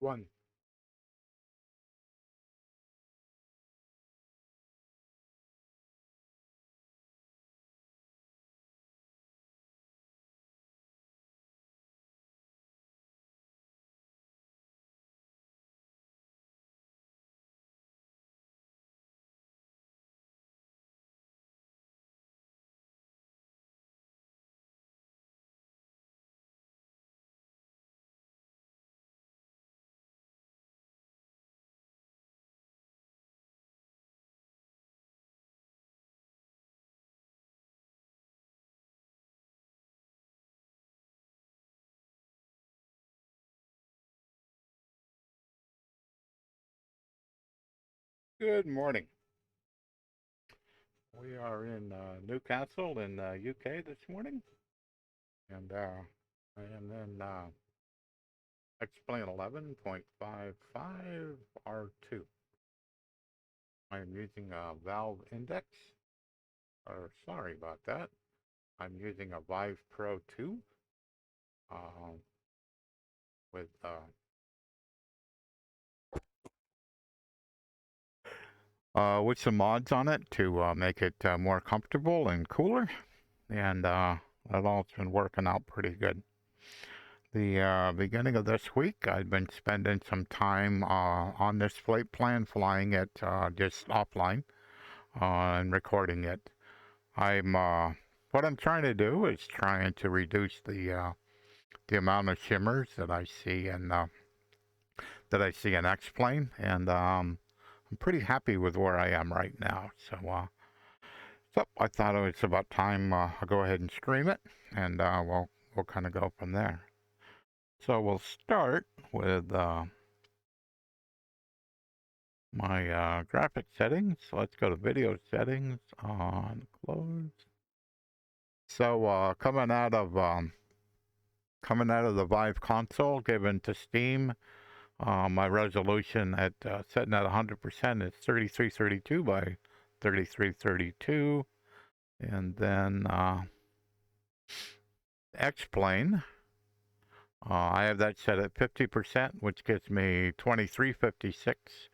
One. Good morning. We are in Newcastle in UK this morning, and I am in X-Plane-11.55r2. I am using a valve index, or sorry about that. I'm using a Vive Pro 2 with some mods on it to make it more comfortable and cooler, and that all's been working out pretty good. The beginning of this week, I've been spending some time on this flight plan, flying it just offline and recording it. What I'm trying to do is trying to reduce the amount of shimmers that I see in X-Plane, and I'm pretty happy with where I am right now. So I thought it was about time I'll go ahead and stream it, and we'll kind of go from there. So we'll start with my graphic settings. So let's go to video settings on close. So coming out of the Vive console given to Steam, my resolution at setting at 100% is 3332 by 3332, and then X-Plane. I have that set at 50%, which gives me 2356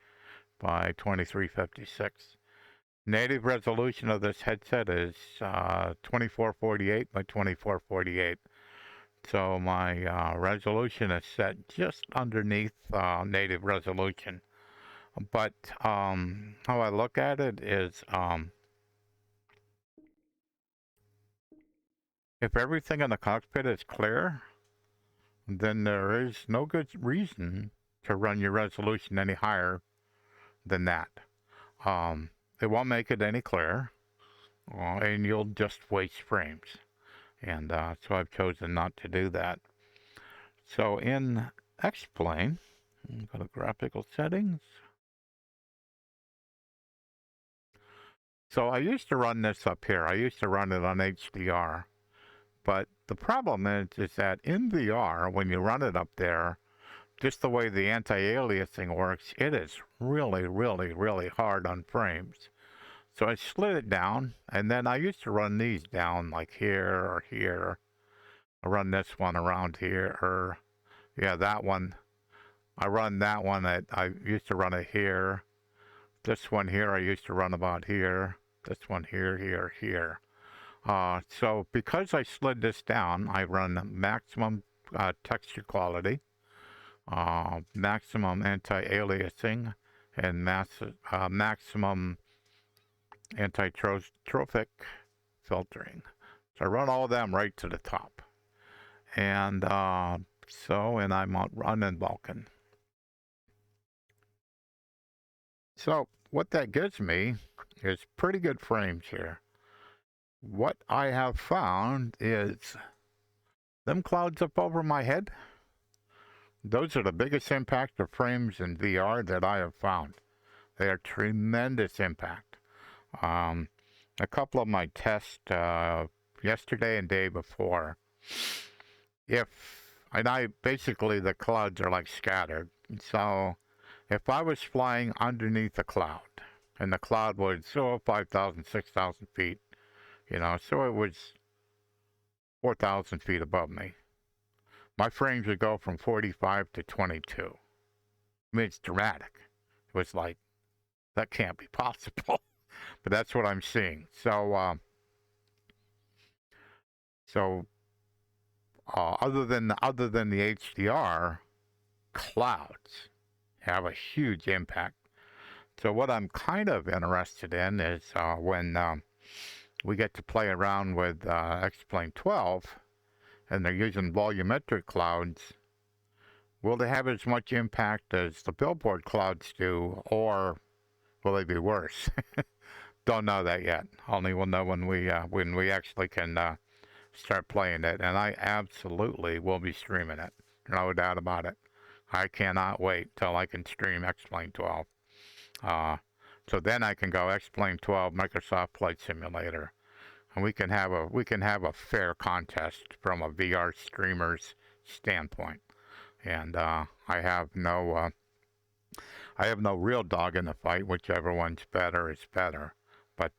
by 2356. Native resolution of this headset is 2448 by 2448. So my resolution is set just underneath native resolution. But how I look at it is if everything in the cockpit is clear, then there is no good reason to run your resolution any higher than that. It won't make it any clearer, and you'll just waste frames. And so I've chosen not to do that. So in X-Plane, go to Graphical Settings. So I used to run this up here. I used to run it on HDR. But the problem is that in VR, when you run it up there, just the way the anti-aliasing works, it is really, really, really hard on frames. So I slid it down, and then I used to run these down like here or here. I run this one around here, or yeah, that one. I run that one. I used to run it here. This one here, I used to run about here. This one here, here, here. So because I slid this down, I run maximum texture quality, maximum anti-aliasing, and maximum anti-trophic filtering. So I run all of them right to the top. And and I'm running Vulkan. So what that gives me is pretty good frames here. What I have found is them clouds up over my head, those are the biggest impact of frames in VR that I have found. They are tremendous impact. A couple of my tests yesterday and day before, basically the clouds are like scattered. So if I was flying underneath a cloud, and the cloud was 5,000, 6,000 feet, so it was 4,000 feet above me, my frames would go from 45 to 22. I mean, it's dramatic. It was like, that can't be possible. But that's what I'm seeing. So, other than the HDR, clouds have a huge impact. So what I'm kind of interested in is when we get to play around with X-Plane-12, and they're using volumetric clouds, will they have as much impact as the billboard clouds do, or will they be worse? Don't know that yet. Only we'll know when we actually can start playing it. And I absolutely will be streaming it. No doubt about it. I cannot wait till I can stream X-Plane-12. So then I can go X-Plane-12 Microsoft Flight Simulator, and we can have a fair contest from a VR streamer's standpoint. And I have no real dog in the fight. Whichever one's better is better. But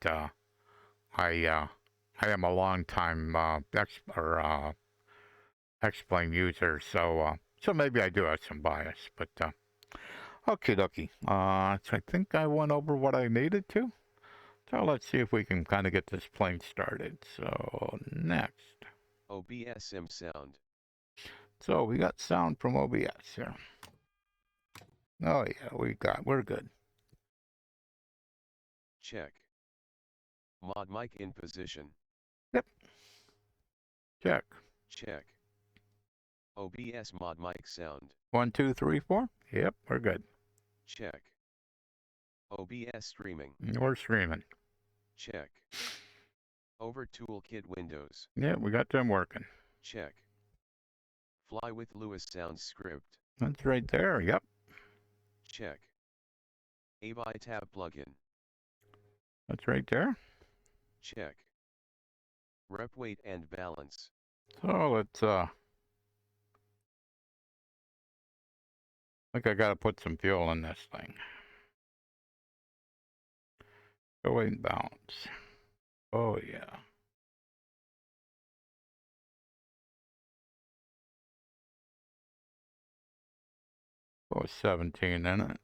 I am a long time X-Plane user, so maybe I do have some bias. But okie dokie. So I think I went over what I needed to. So let's see if we can kind of get this plane started. So next. Obsm Sound. So we got sound from OBS here. Oh yeah, we're good. Check. Mod mic in position. Yep. Check. Check. OBS mod mic sound. 1, 2, 3, 4. Yep, we're good. Check. OBS streaming. We're streaming. Check. Over toolkit windows. Yeah, we got them working. Check. Fly with Lewis sound script. That's right there. Yep. Check. ABI tab plugin. That's right there. Check. Rep weight and balance. So let's I think I gotta put some fuel in this thing. Weight and balance. Oh yeah. Oh, 17 in it.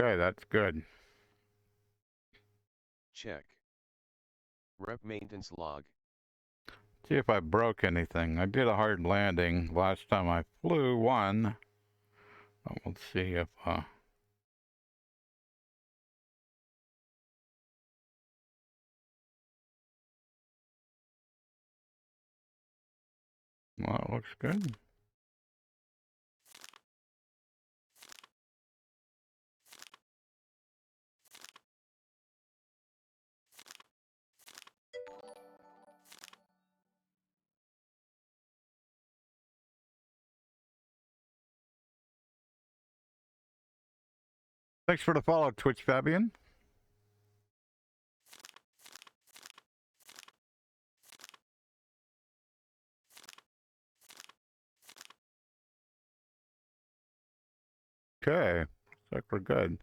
Okay, that's good. Check. Rep maintenance log. See if I broke anything. I did a hard landing last time I flew one. We'll see if well, it looks good. Thanks for the follow, Twitch Fabian. Okay, looks like we're good.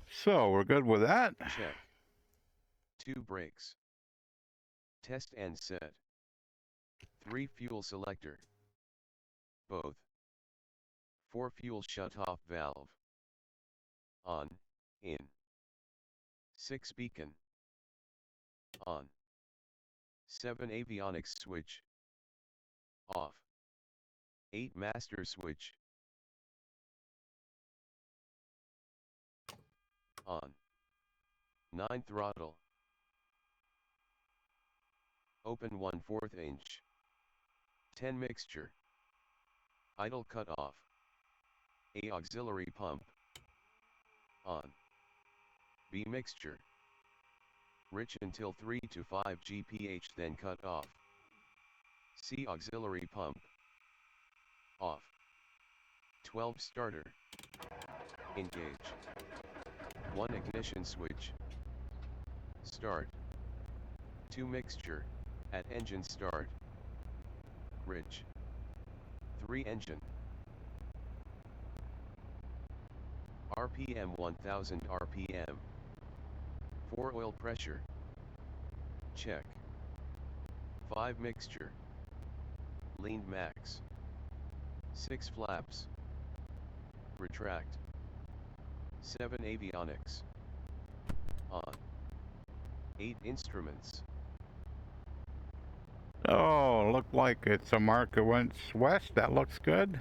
So we're good with that. Check. 2 brakes. Test and set. 3 fuel selector. Both. 4 fuel shutoff valve. On, in. 6 beacon. On. 7 avionics switch. Off. 8 master switch. On. 9 throttle. Open 1/4 inch. 10 mixture. Idle cut off. A auxiliary pump. On. B mixture. Rich until 3 to 5 GPH then cut off. C auxiliary pump. Off. 12 starter. Engage. 1 ignition switch. Start. 2 mixture, at engine start. Rich. 3 engine. RPM 1000 RPM. 4 oil pressure. Check. 5 mixture. Leaned max. 6 flaps. Retract. 7 avionics. On. 8 instruments. Oh, look like it's a mark that went west. That looks good.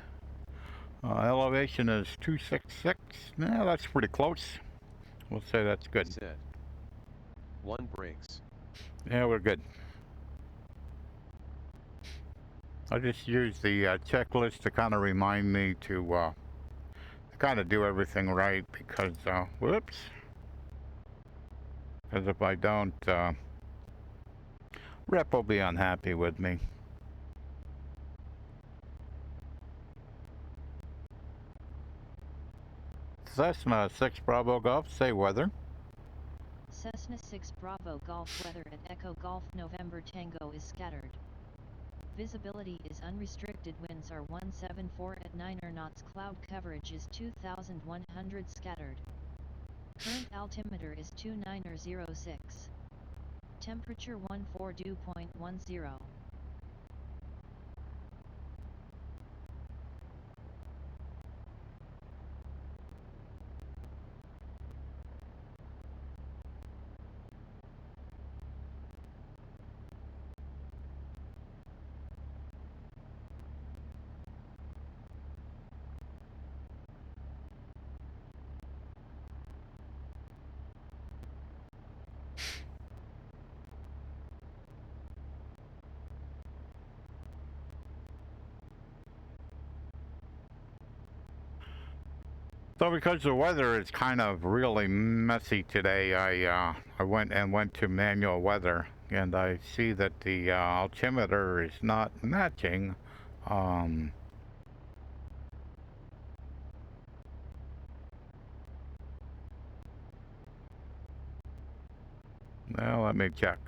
Elevation is 266. Yeah, that's pretty close. We'll say that's good. Set. 1 brakes. Yeah, we're good. I just use the checklist to kind of remind me to kind of do everything right because, whoops. Because if I don't, Rep will be unhappy with me. Cessna 6 Bravo Golf, say weather. Cessna 6 Bravo Golf weather at Echo Golf November Tango is scattered. Visibility is unrestricted, winds are 174 at 9 knots, cloud coverage is 2100 scattered. Current altimeter is 2906. Temperature 14°.10. So because the weather is kind of really messy today, I went to manual weather, and I see that the altimeter is not matching. Well, let me check.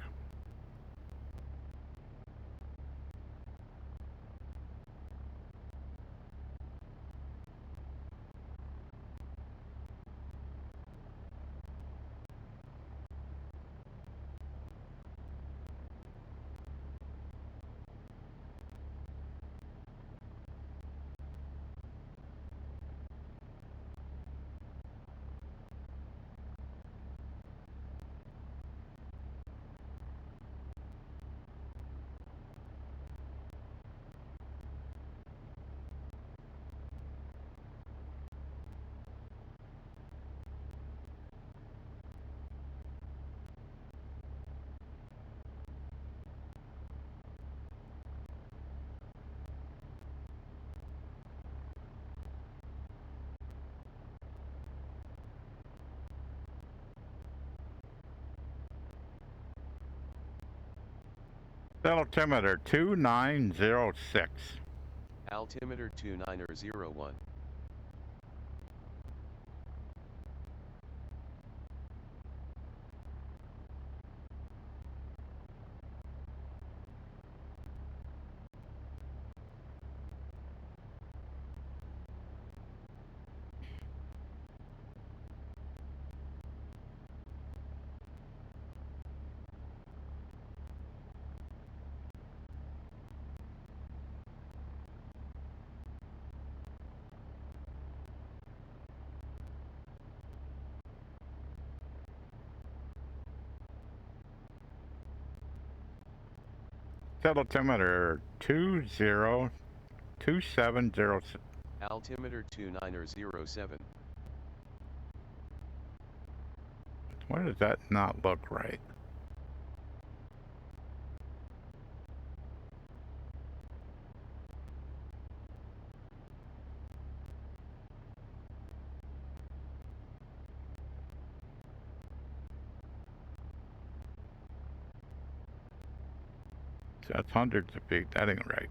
Altimeter 2906. Altimeter 2901. Altimeter 202706. Altimeter 2907. Why does that not look right? That's hundreds of feet. That ain't right.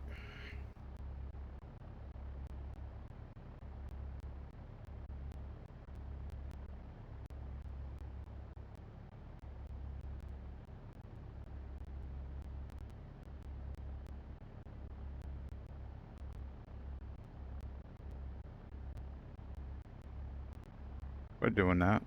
We're doing that.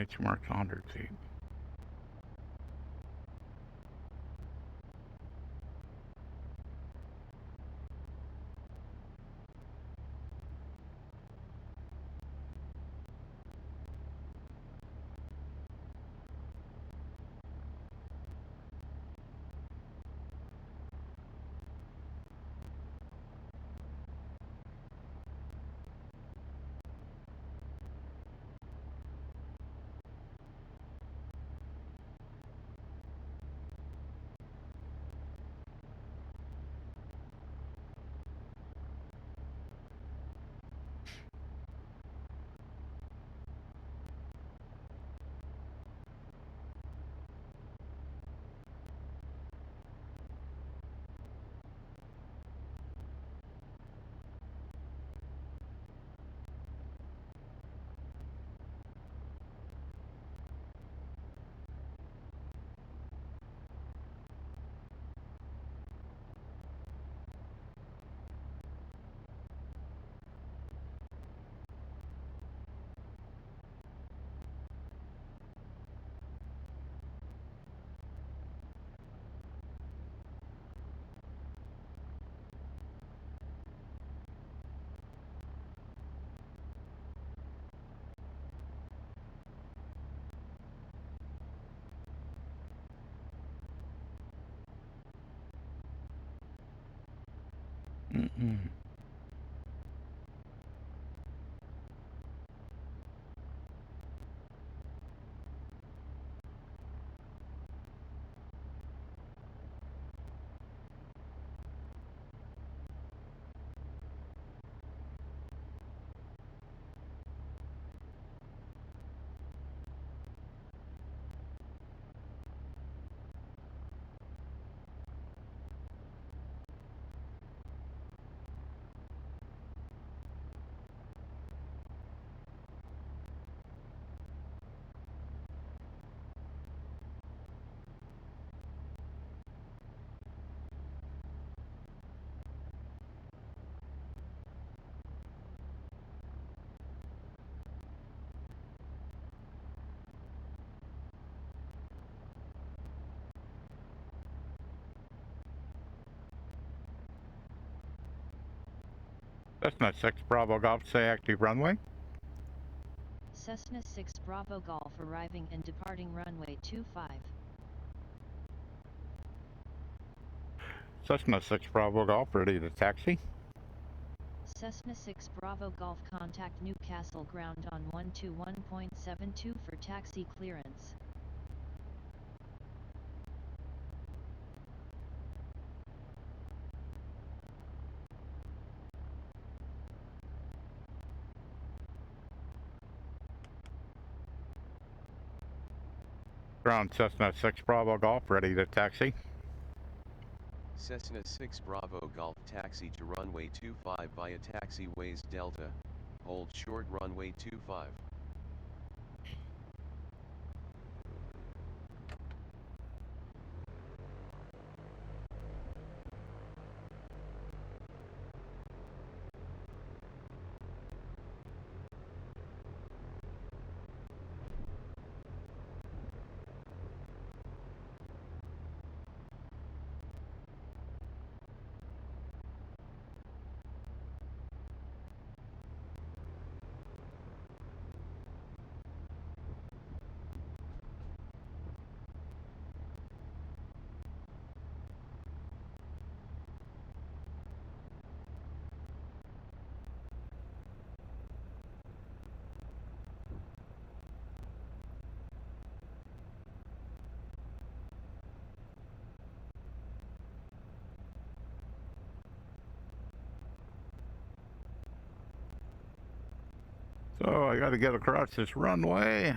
It's marked 100 feet. Mm-mm. Cessna 6 Bravo Golf, say active runway. Cessna 6 Bravo Golf arriving and departing runway 25. Cessna 6 Bravo Golf, ready to taxi. Cessna 6 Bravo Golf contact Newcastle ground on 121.72 for taxi clearance. Ground Cessna 6 Bravo Golf, ready to taxi. Cessna 6 Bravo Golf taxi to runway 25 via taxiways Delta, hold short runway 25. So I gotta get across this runway.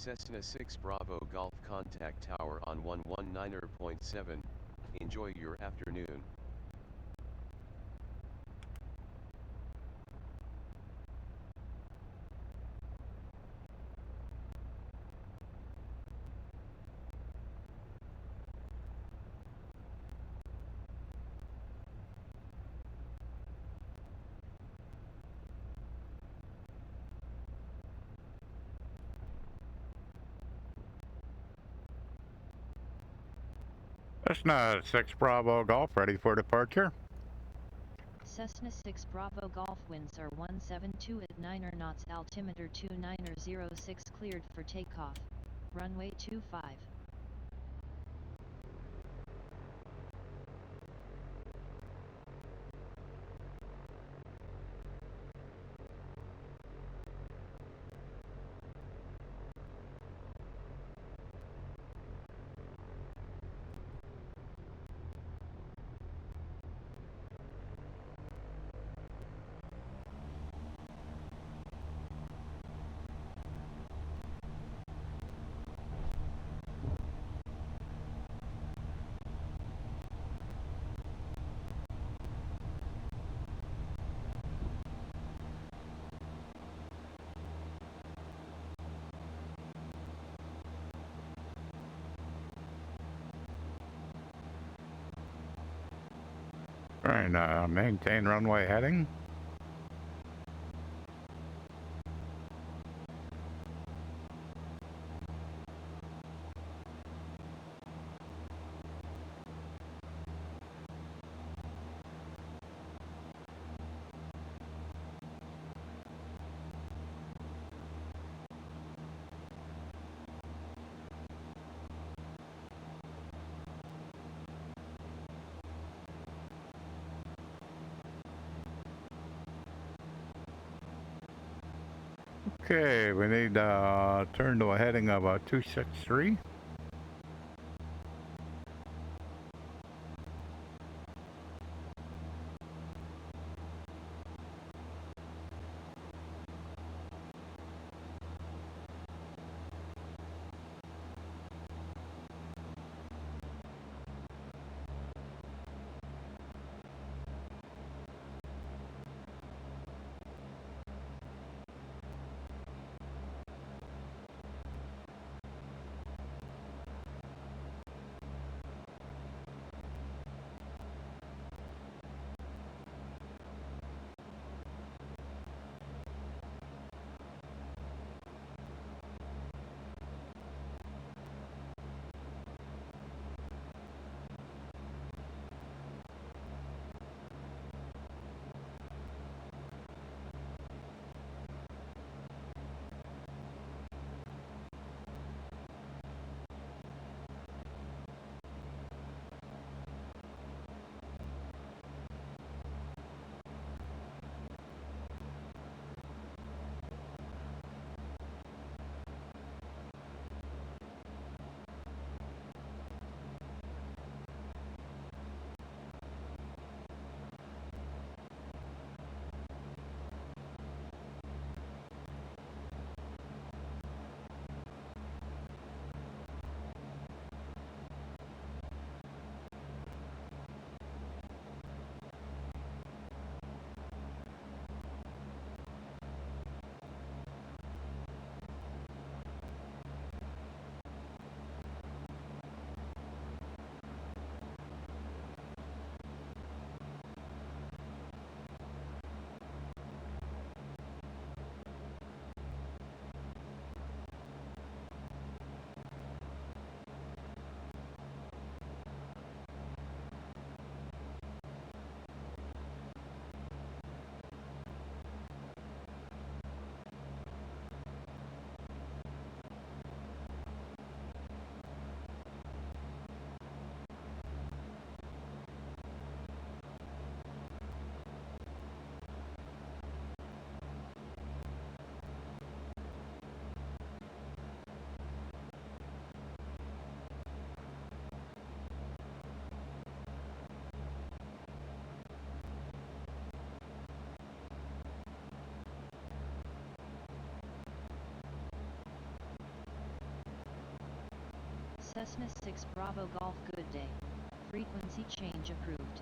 Cessna 6 Bravo Golf contact tower on 119.7. Enjoy your afternoon. Cessna 6 Bravo Golf ready for departure. Cessna 6 Bravo Golf winds are 172 at 9 knots, altimeter 2906, cleared for takeoff, runway 25. Alright, maintain runway heading. Okay, we need to turn to a heading of 263. Cessna 6 Bravo Golf good day. Frequency change approved.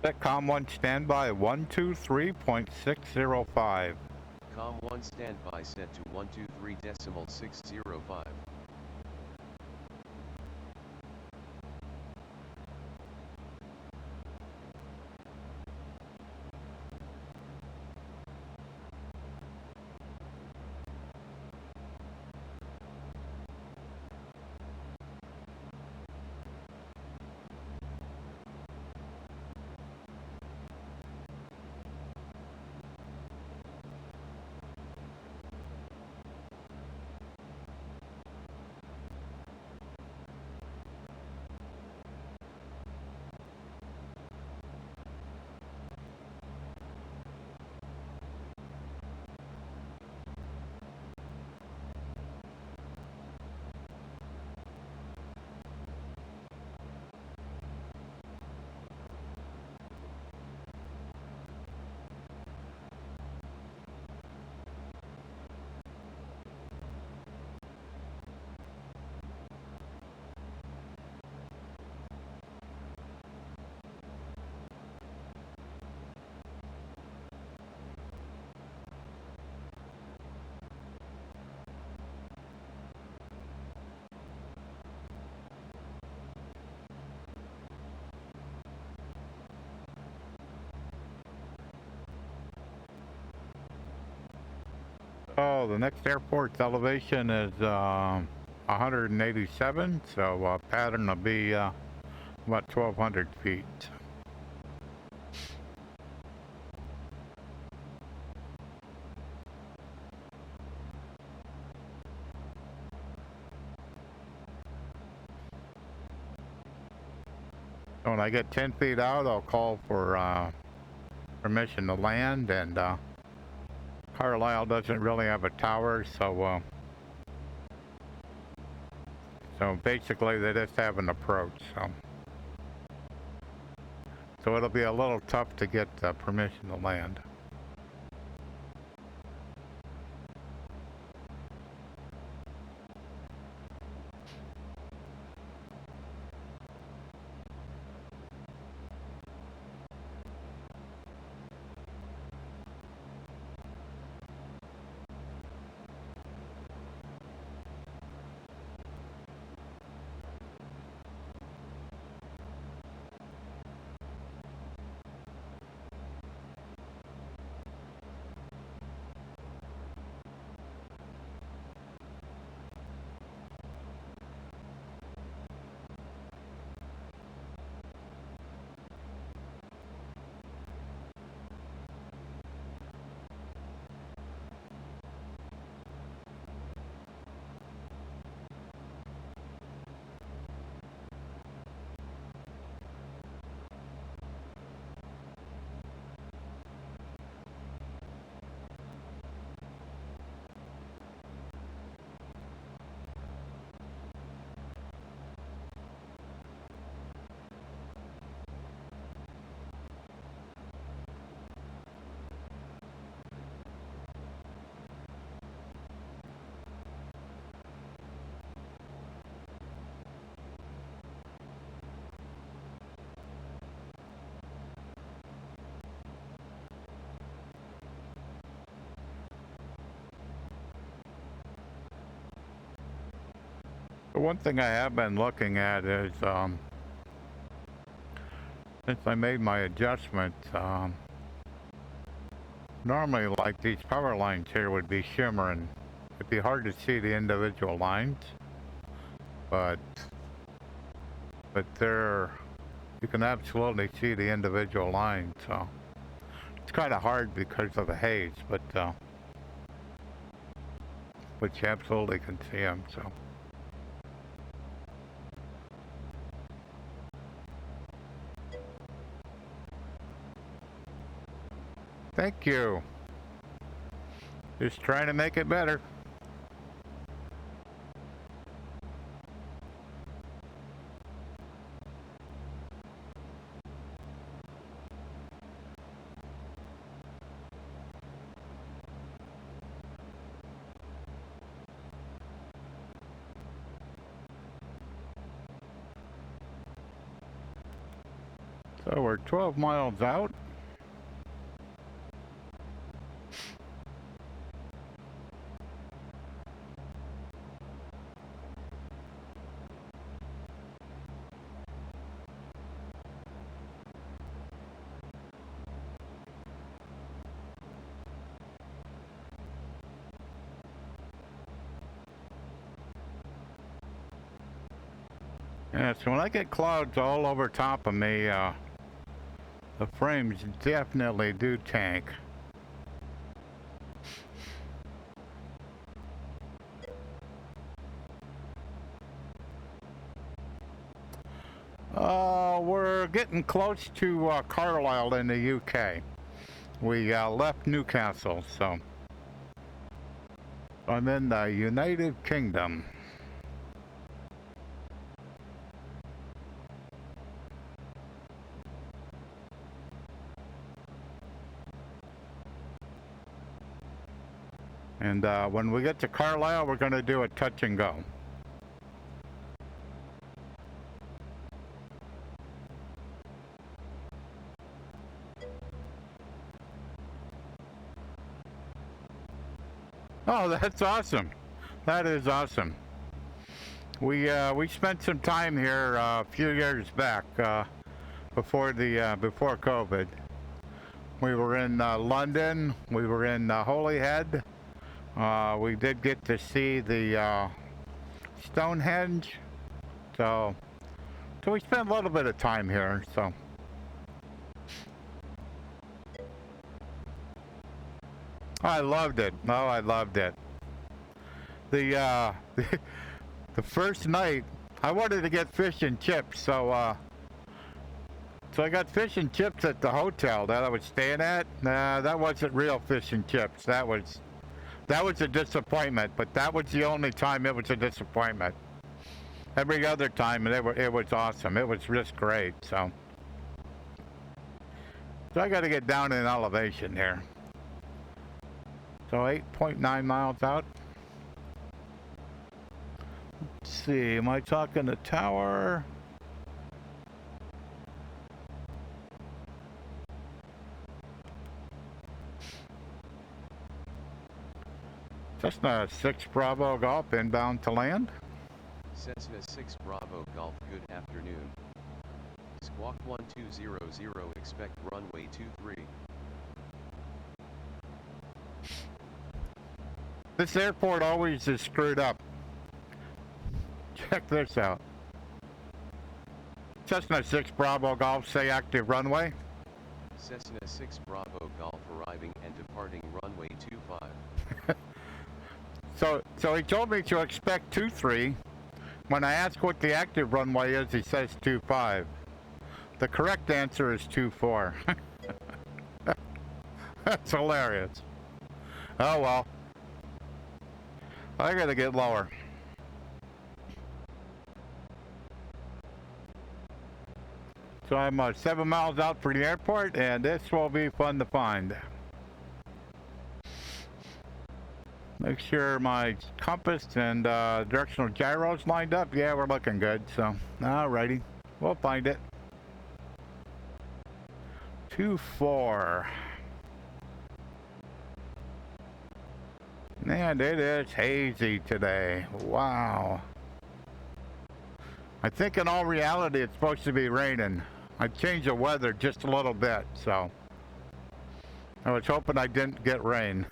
Setcom 1 standby 123.605. Com1 standby set to 123.605. Oh, the next airport's elevation is 187, so pattern will be about 1,200 feet. So when I get 10 feet out, I'll call for permission to land, and Carlisle doesn't really have a tower, so basically they just have an approach, so it'll be a little tough to get permission to land. The one thing I have been looking at is, since I made my adjustment, normally like these power lines here would be shimmering. It'd be hard to see the individual lines, but there, you can absolutely see the individual lines, so it's kind of hard because of the haze, but you absolutely can see them, so. Thank you. Just trying to make it better. So we're 12 miles out. Yeah, so when I get clouds all over top of me, the frames definitely do tank. We're getting close to Carlisle in the UK. We left Newcastle, so I'm in the United Kingdom. And when we get to Carlisle, we're going to do a touch and go. Oh, that's awesome. That is awesome. We spent some time here a few years back before COVID. We were in London. We were in Holyhead. We did get to see the Stonehenge, so we spent a little bit of time here. So I loved it. Oh, I loved it. The the first night I wanted to get fish and chips, so So I got fish and chips at the hotel that I was staying at. Nah, that wasn't real fish and chips. That was a disappointment, but that was the only time it was a disappointment. Every other time it was awesome. It was just great. So I got to get down in elevation here. So 8.9 miles out. Let's see, am I talking the tower? Cessna 6 Bravo Golf inbound to land. Cessna 6 Bravo Golf, good afternoon. Squawk 1200, expect runway 23. This airport always is screwed up. Check this out. Cessna 6 Bravo Golf, say active runway. Cessna 6 Bravo Golf arriving and departing runway 25. So he told me to expect 23. When I ask what the active runway is, he says 25. The correct answer is 24. That's hilarious. Oh well. I gotta get lower. So I'm 7 miles out for the airport, and this will be fun to find. Make sure my compass and directional gyros lined up. Yeah, we're looking good. So, alrighty, we'll find it. 2-4. And it is hazy today. Wow. I think in all reality it's supposed to be raining. I changed the weather just a little bit, so I was hoping I didn't get rain.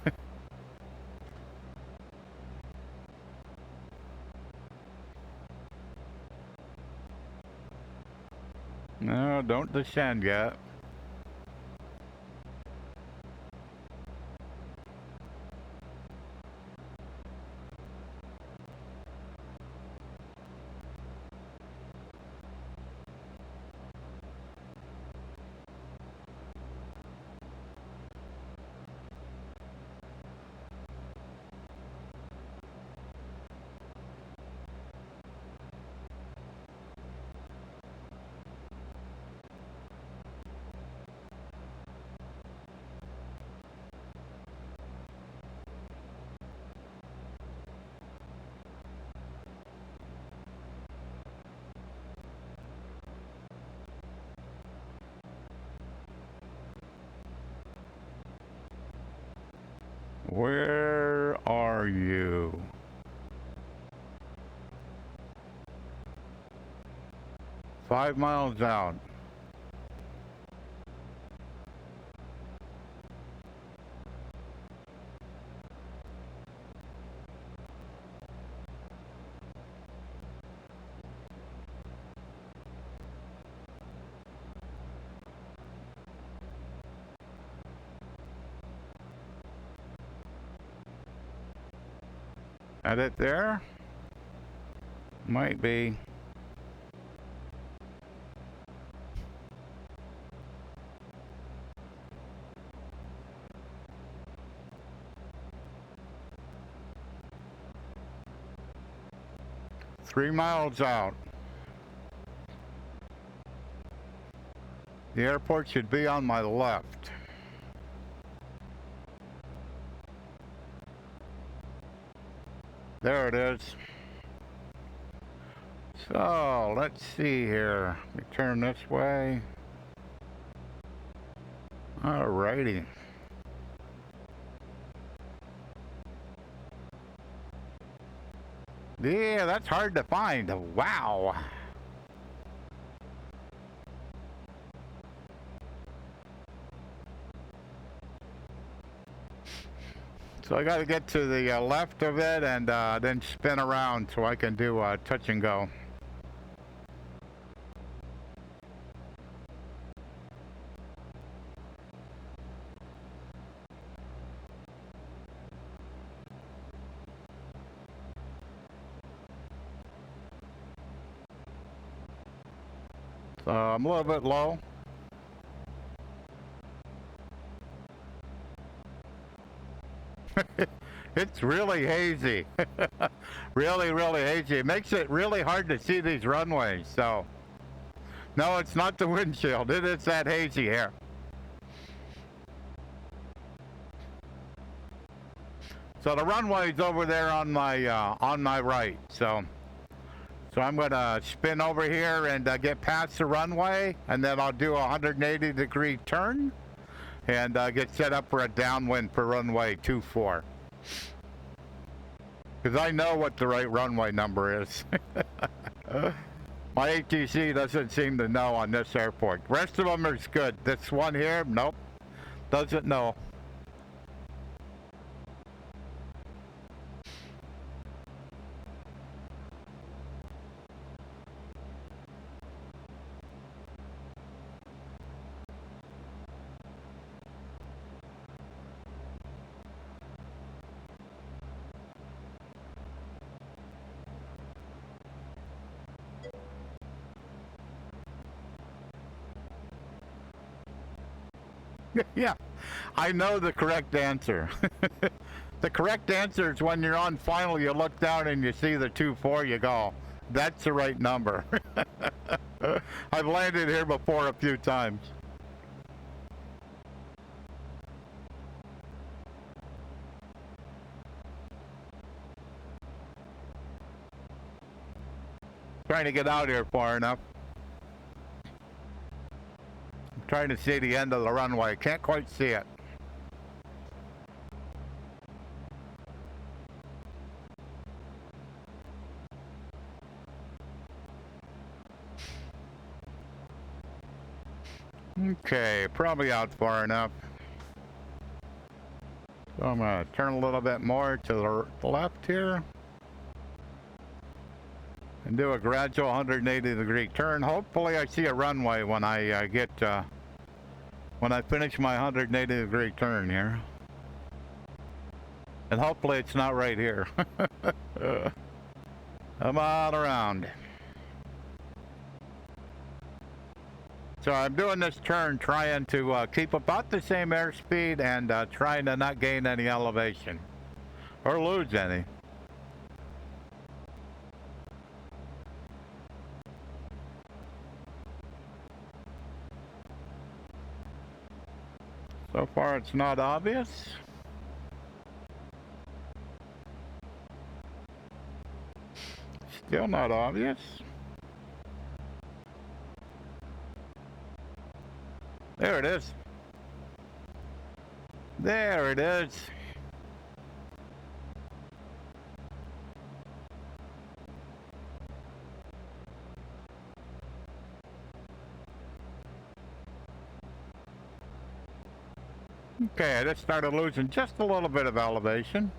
No, don't descend yet. Where are you? Five miles out. At it there? Might be. Three miles out. The airport should be on my left. There it is. So, let's see here. We turn this way. Alrighty. Yeah, that's hard to find. Wow. So I got to get to the left of it and then spin around so I can do touch and go. So I'm a little bit low. It's really hazy. Really, really hazy. It makes it really hard to see these runways. So, no, it's not the windshield. It is that hazy here. So the runway's over there on my right. So I'm gonna spin over here and get past the runway, and then I'll do a 180-degree turn and get set up for a downwind for runway 24. Because I know what the right runway number is. My ATC doesn't seem to know on this airport. The rest of them is good. This one here, nope, doesn't know. Yeah, I know the correct answer. The correct answer is when you're on final, you look down and you see the 2-4, you go, that's the right number. I've landed here before a few times. Trying to get out here far enough. Trying to see the end of the runway. Can't quite see it. Okay, probably out far enough. So I'm going to turn a little bit more to the left here. And do a gradual 180-degree turn. Hopefully I see a runway when I when I finish my 180-degree turn here. And hopefully it's not right here. Come on around. So I'm doing this turn trying to keep about the same airspeed and trying to not gain any elevation. Or lose any. So far it's not obvious. Still not obvious. There it is. There it is. Okay, I just started losing just a little bit of elevation.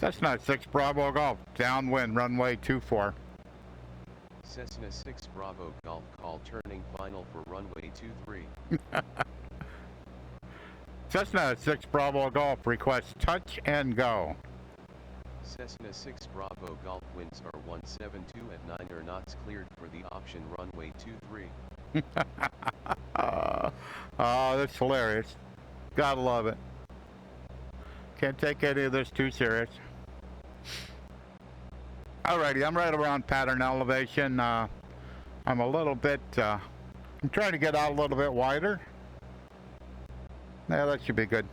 Cessna 6 Bravo Golf, downwind, runway 24. Cessna 6 Bravo Golf call turning final for runway 23. Cessna 6 Bravo Golf requests touch and go. Cessna 6 Bravo Golf winds are 172 at 9 knots cleared for the option runway 23. Oh, that's hilarious. Gotta love it. Can't take any of this too serious. Alrighty, I'm right around pattern elevation. I'm a little bit, I'm trying to get out a little bit wider. Yeah, that should be good.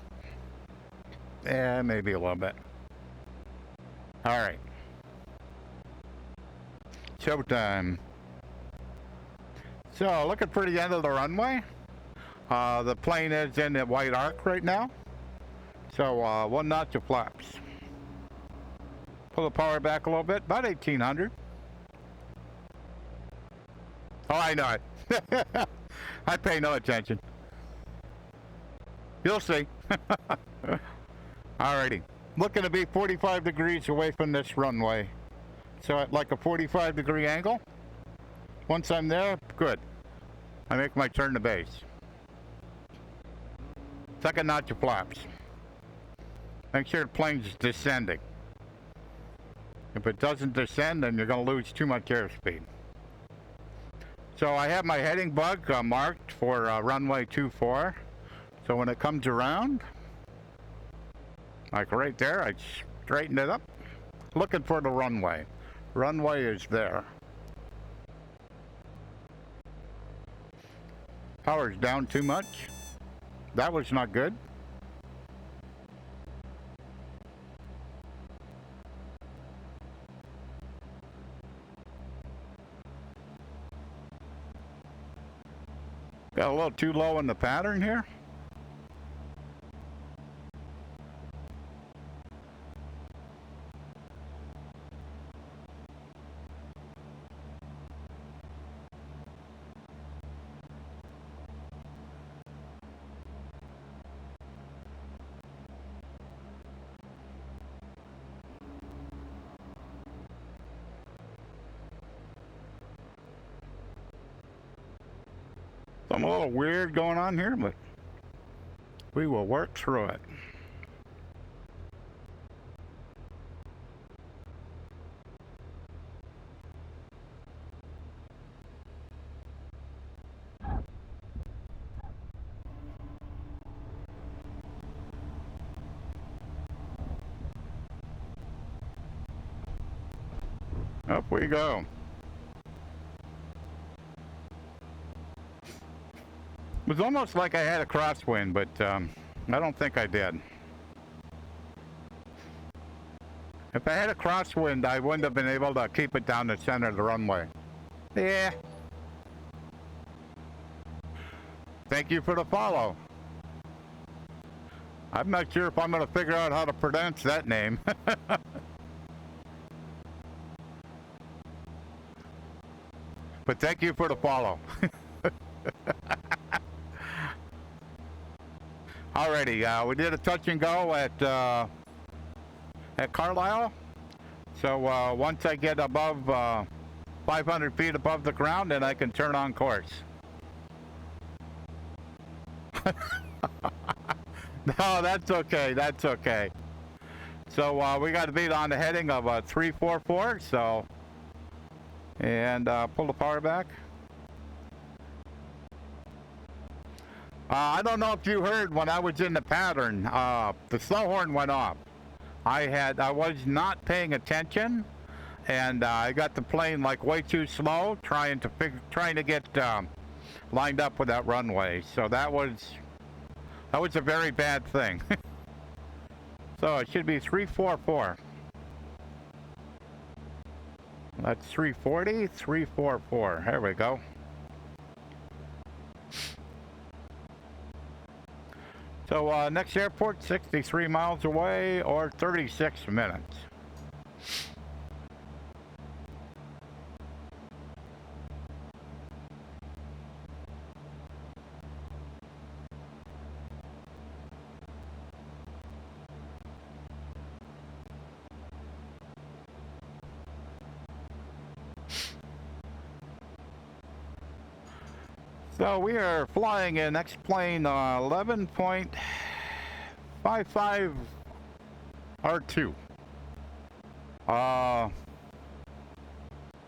Yeah, maybe a little bit. Alright. Showtime. So, looking for the end of the runway. The plane is in the white arc right now. So, 1 notch of flaps. Pull the power back a little bit, about 1800. Oh, I know it. I pay no attention. You'll see. Alrighty. Looking to be 45 degrees away from this runway. So at like a 45-degree angle. Once I'm there, good. I make my turn to base. Second notch of flaps. Make sure the plane's descending. If it doesn't descend, then you're going to lose too much airspeed. So I have my heading bug marked for runway 24. So when it comes around, like right there, I straighten it up, looking for the runway. Runway is there. Power's down too much. That was not good. Got a little too low in the pattern here. Something a little weird going on here, but we will work through it. Up we go. It was almost like I had a crosswind, but I don't think I did. If I had a crosswind, I wouldn't have been able to keep it down the center of the runway. Yeah. Thank you for the follow. I'm not sure if I'm going to figure out how to pronounce that name. But thank you for the follow. Alrighty, we did a touch and go at Carlisle. So once I get above 500 feet above the ground, then I can turn on course. No, that's okay. That's okay. So we got to beat on the heading of 344. So, and pull the power back. I don't know if you heard when I was in the pattern, the slow horn went off. I was not paying attention, and I got the plane like way too slow, trying to get lined up with that runway. So that was a very bad thing. So it should be 344. That's 340, 344. There we go. So next airport, 63 miles away or 36 minutes. So we are flying in X-Plane-11.55r2.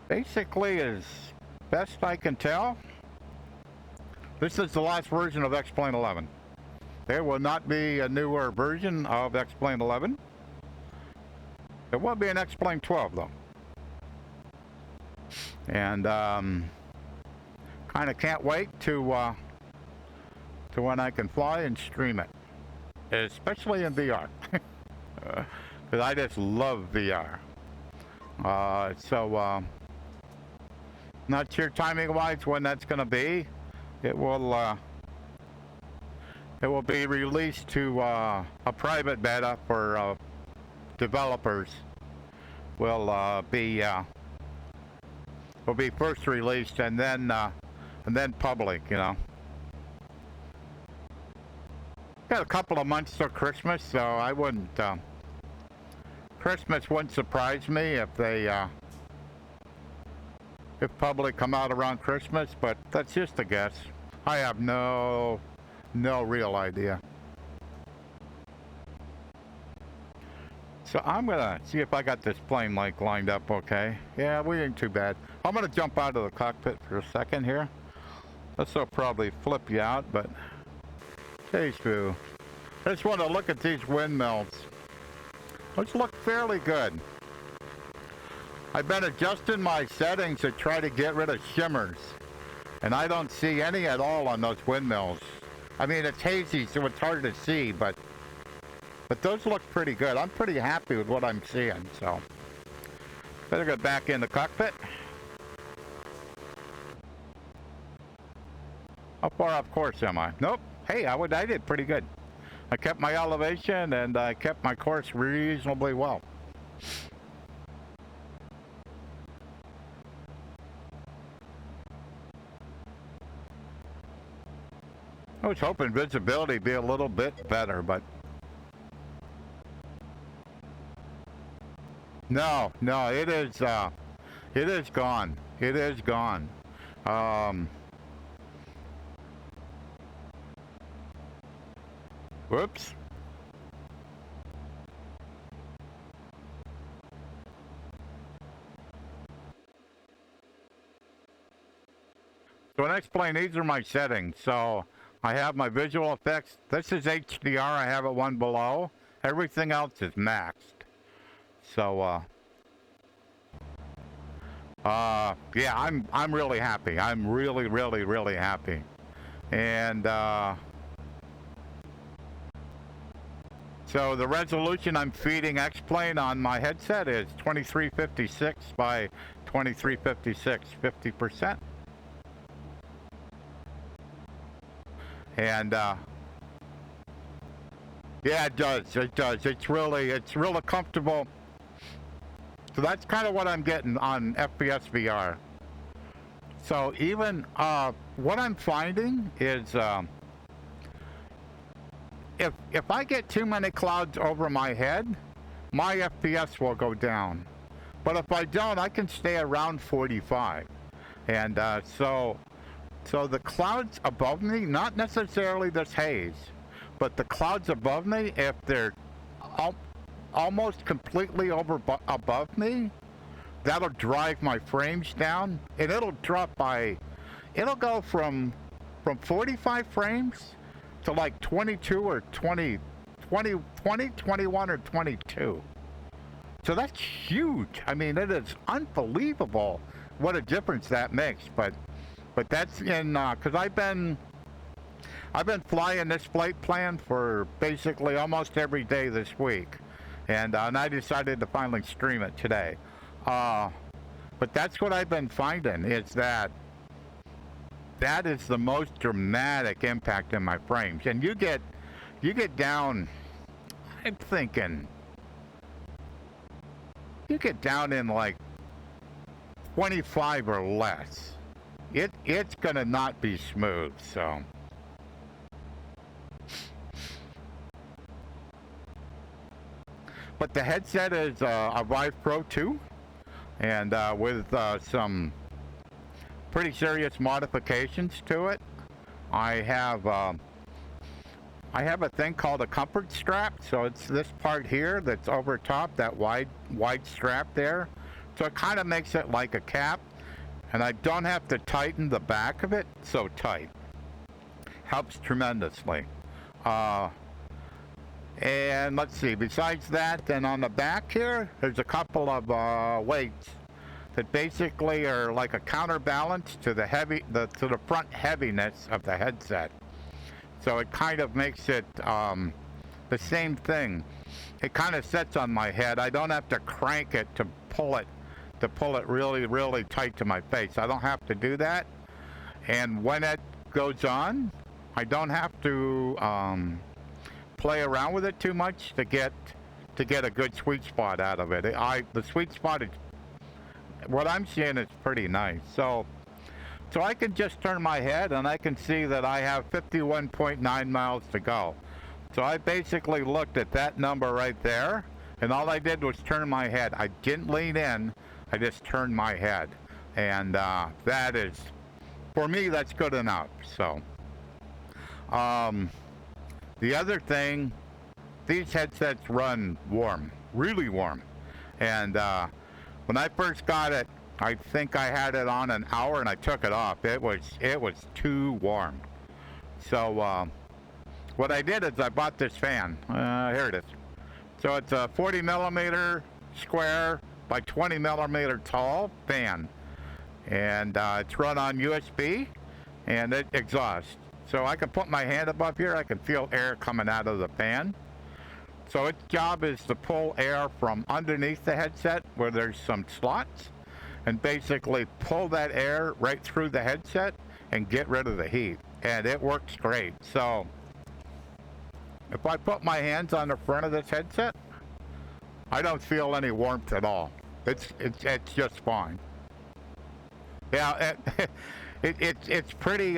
Basically, as best I can tell, this is the last version of X-Plane-11. There will not be a newer version of X-Plane-11. There will be an X-Plane-12 though. And kind of can't wait to when I can fly and stream it, especially in VR, because I just love VR. Not sure timing-wise when that's going to be. It will be released to a private beta for developers. Will be first released and then public, you know. Got a couple of months till Christmas, so I wouldn't. Christmas wouldn't surprise me if public come out around Christmas, but that's just a guess. I have no real idea. So I'm gonna see if I got this plane like lined up okay. Yeah, we ain't too bad. I'm gonna jump out of the cockpit for a second here. This will probably flip you out, but geez, boo. I just want to look at these windmills. Those look fairly good. I've been adjusting my settings to try to get rid of shimmers, and I don't see any at all on those windmills. I mean, it's hazy, so it's hard to see, but those look pretty good. I'm pretty happy with what I'm seeing, so better get back in the cockpit. How far off course am I? Nope. Hey, I did pretty good. I kept my elevation and I kept my course reasonably well. I was hoping visibility would be a little bit better, but no, it is gone. It is gone. Whoops. So in X-Plane, these are my settings. So I have my visual effects. This is HDR. I have it one below. Everything else is maxed. So yeah, I'm really happy. I'm really happy. And so the resolution I'm feeding X-Plane on my headset is 2356 by 2356, 50%. And yeah, it does. It's really comfortable. So that's kind of what I'm getting on FPS VR. So even what I'm finding is if I get too many clouds over my head, my FPS will go down. But if I don't, I can stay around 45. And so the clouds above me, not necessarily this haze, but the clouds above me, if they're almost completely above me, that'll drive my frames down, and it'll go from 45 frames to like 22 or 20, 21 or 22. So that's huge. I mean, it is unbelievable what a difference that makes. But that's in because I've been flying this flight plan for basically almost every day this week, and I decided to finally stream it today. But that's what I've been finding, is that is the most dramatic impact in my frames. And you get down, I'm thinking, you get down in like 25 or less. It's gonna not be smooth, so. But the headset is a Vive Pro 2, and with some pretty serious modifications to it. I have a thing called a comfort strap. So it's this part here that's over top, that wide strap there. So it kind of makes it like a cap, and I don't have to tighten the back of it so tight. Helps tremendously. And let's see, besides that, then on the back here, there's a couple of weights that basically are like a counterbalance to the front heaviness of the headset. So it kind of makes it the same thing. It kind of sits on my head. I don't have to crank it to pull it really tight to my face. I don't have to do that. And when it goes on, I don't have to play around with it too much to get a good sweet spot out of it. The sweet spot is, what I'm seeing, is pretty nice. So I can just turn my head and I can see that I have 51.9 miles to go. So I basically looked at that number right there, and all I did was turn my head. I didn't lean in, I just turned my head. And that is, for me, that's good enough. So the other thing these headsets run warm, really warm. And when I first got it, I think I had it on an hour and I took it off. It was too warm. So what I did is I bought this fan. Here it is. So it's a 40 millimeter square by 20 millimeter tall fan, and it's run on USB, and it exhausts. So I can put my hand above here. I can feel air coming out of the fan. So its job is to pull air from underneath the headset where there's some slots, and basically pull that air right through the headset and get rid of the heat. And it works great. So if I put my hands on the front of this headset, I don't feel any warmth at all. It's just fine. Yeah, it's pretty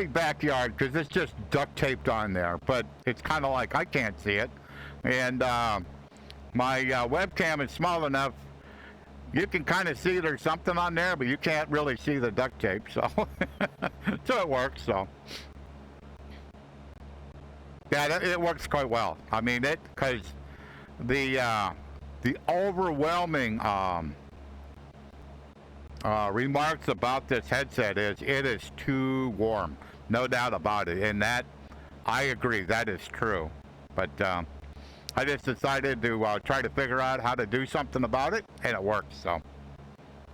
backyard because it's just duct taped on there, but it's kind of like I can't see it, and my webcam is small enough you can kind of see there's something on there, but you can't really see the duct tape, so so it works. So yeah, it works quite well. I mean, because the overwhelming remarks about this headset is it is too warm, no doubt about it, and that I agree, that is true. But I just decided to try to figure out how to do something about it, and it works. So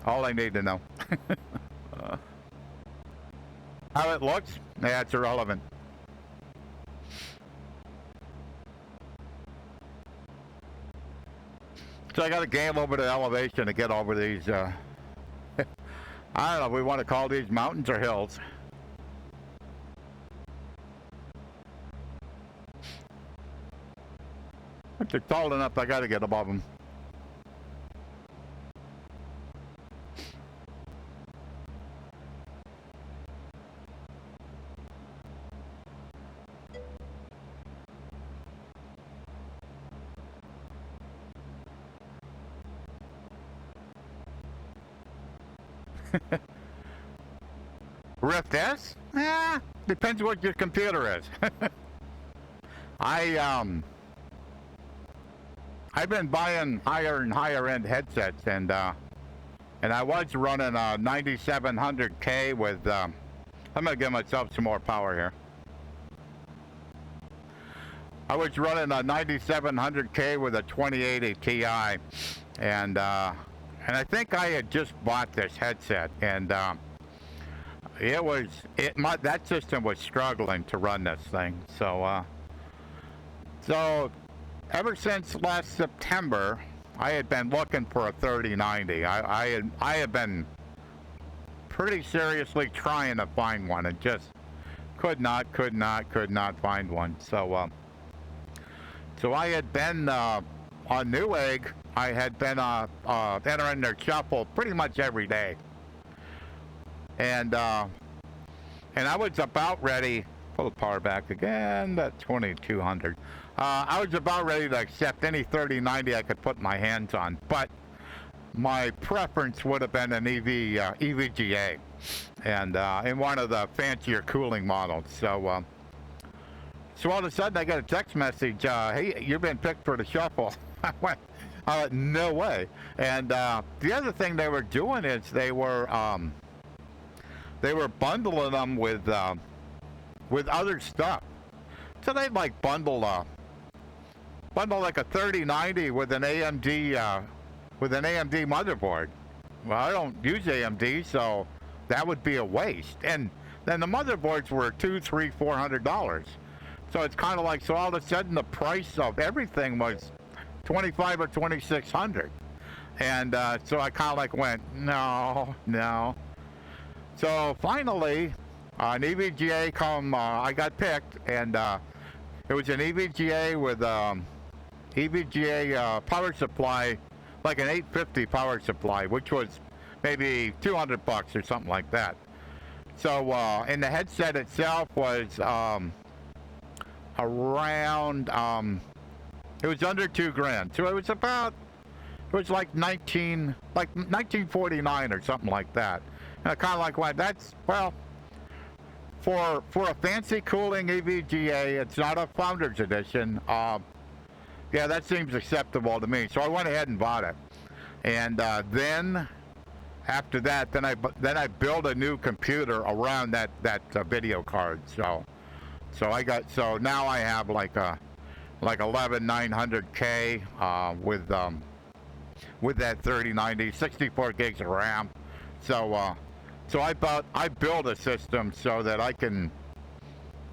all I need to know. How it looks, yeah, it's irrelevant. So I got to gain a little bit of elevation to get over these, I don't know if we want to call these mountains or hills. If they're tall enough, I got to get above them. Rift S? Depends what your computer is. I've been buying higher and higher end headsets, and I was running a 9700K with I'm gonna give myself some more power here. I was running a 9700K with a 2080 Ti, and I think I had just bought this headset, and that system was struggling to run this thing. So ever since last September, I had been looking for a 3090. I had been pretty seriously trying to find one, and just could not find one. So I had been on Newegg. I had been entering their shuffle pretty much every day, and I was about ready. Pull the power back again. That 2200. I was about ready to accept any 3090 I could put my hands on, but my preference would have been an EVGA, and in one of the fancier cooling models. So all of a sudden I got a text message, hey, you've been picked for the shuffle. I went, no way. And the other thing they were doing is they were bundling them with other stuff. So they'd like bundle like a 3090 with an AMD motherboard. Well, I don't use AMD, so that would be a waste. And then the motherboards were $200, $300, $400. So it's kind of like, so all of a sudden the price of everything was $2,500 or $2,600. And so I kind of like went, no. So finally, an EVGA I got picked, and it was an EVGA with EVGA power supply, like an 850 power supply, which was maybe $200 or something like that. So and the headset itself was around it was under $2,000. So it was like 1949 or something like that. And I kind of like went, that's, well, for a fancy cooling EVGA, it's not a Founders Edition. Yeah, that seems acceptable to me. So I went ahead and bought it, and then after that, then I built a new computer around that video card. So now I have like 11900K with that 3090, 64 gigs of RAM. So I built a system so that I can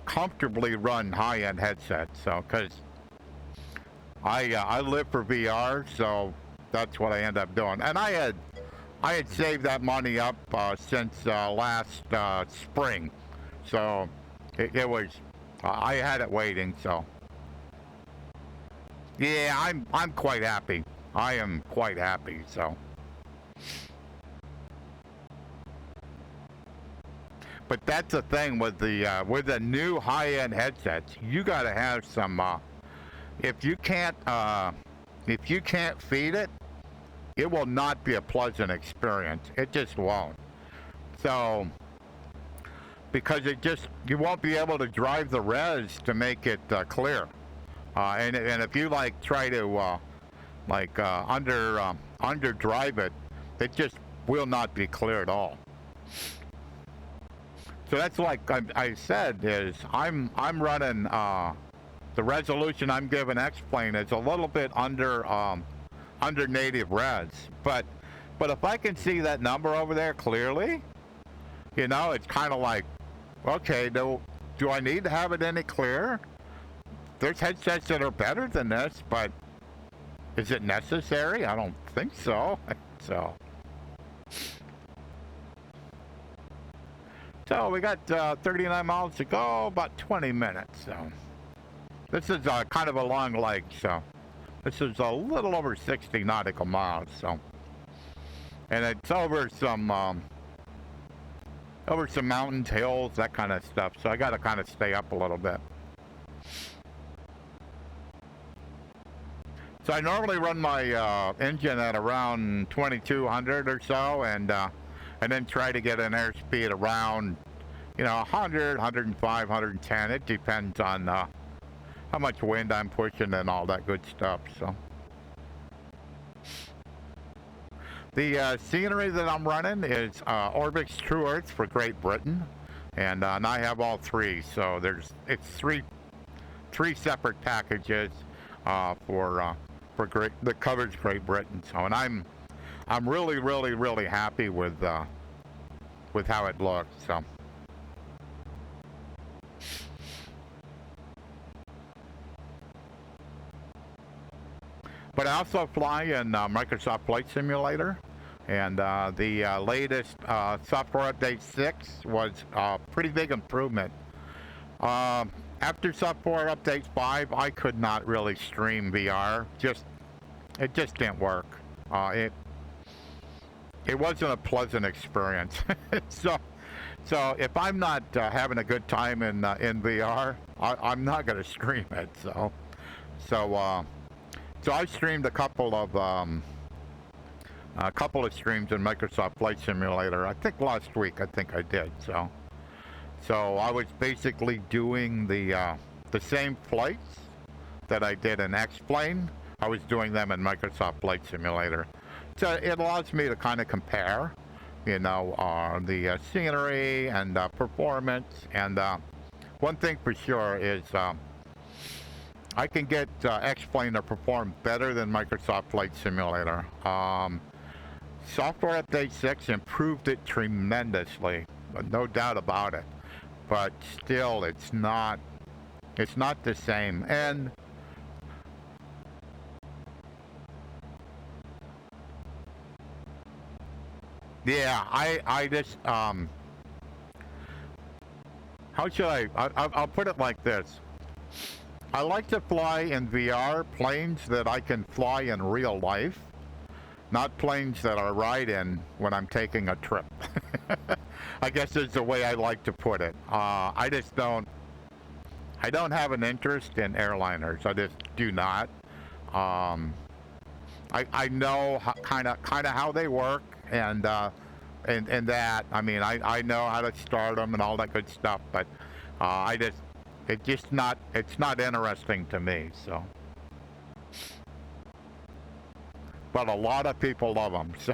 comfortably run high-end headsets. So because I live for VR, so that's what I end up doing. And I had saved that money up since last spring, so it was I had it waiting. So yeah, I'm quite happy. I am quite happy. So, but that's the thing with the new high-end headsets. You got to have some. If you can't feed it, it will not be a pleasant experience. It just won't. So, because you won't be able to drive the res to make it clear. And if you try to under drive it, it just will not be clear at all. So that's like I said, is I'm running the resolution I'm giving X-Plane is a little bit under native res, but if I can see that number over there clearly, it's kind of like, okay, do I need to have it any clearer? There's headsets that are better than this, but is it necessary? I don't think so. So we got 39 miles to go, about 20 minutes. So this is kind of a long leg. So this is a little over 60 nautical miles. So, and it's over some mountains, hills, that kind of stuff. So I got to kind of stay up a little bit. So I normally run my engine at around 2200 or so, and then try to get an airspeed around, 100, 105, 110. It depends on how much wind I'm pushing and all that good stuff. So the scenery that I'm running is Orbx True Earth for Great Britain, and I have all three. So it's three separate packages that covers Great Britain. So, and I'm really, really, really happy with how it looks. So, but I also fly in Microsoft Flight Simulator, and the latest software update 6 was a pretty big improvement. After software update 5, I could not really stream VR. It just didn't work. It wasn't a pleasant experience. So if I'm not having a good time in VR, I'm not going to stream it. So I streamed a couple of streams in Microsoft Flight Simulator. I think last week. I think I did. So I was basically doing the same flights that I did in X-Plane. I was doing them in Microsoft Flight Simulator. So it allows me to kind of compare, the scenery and performance. And one thing for sure is I can get X-Plane to perform better than Microsoft Flight Simulator. Software Update 6 improved it tremendously, no doubt about it. But still, it's not the same. And yeah, I just how should I'll put it like this. I like to fly in VR planes that I can fly in real life, not planes that I ride in when I'm taking a trip. I guess is the way I like to put it. I don't have an interest in airliners. I just do not. I know kind of how they work, and and that. I mean, I know how to start them and all that good stuff, but it's not interesting to me. So, but a lot of people love them. So.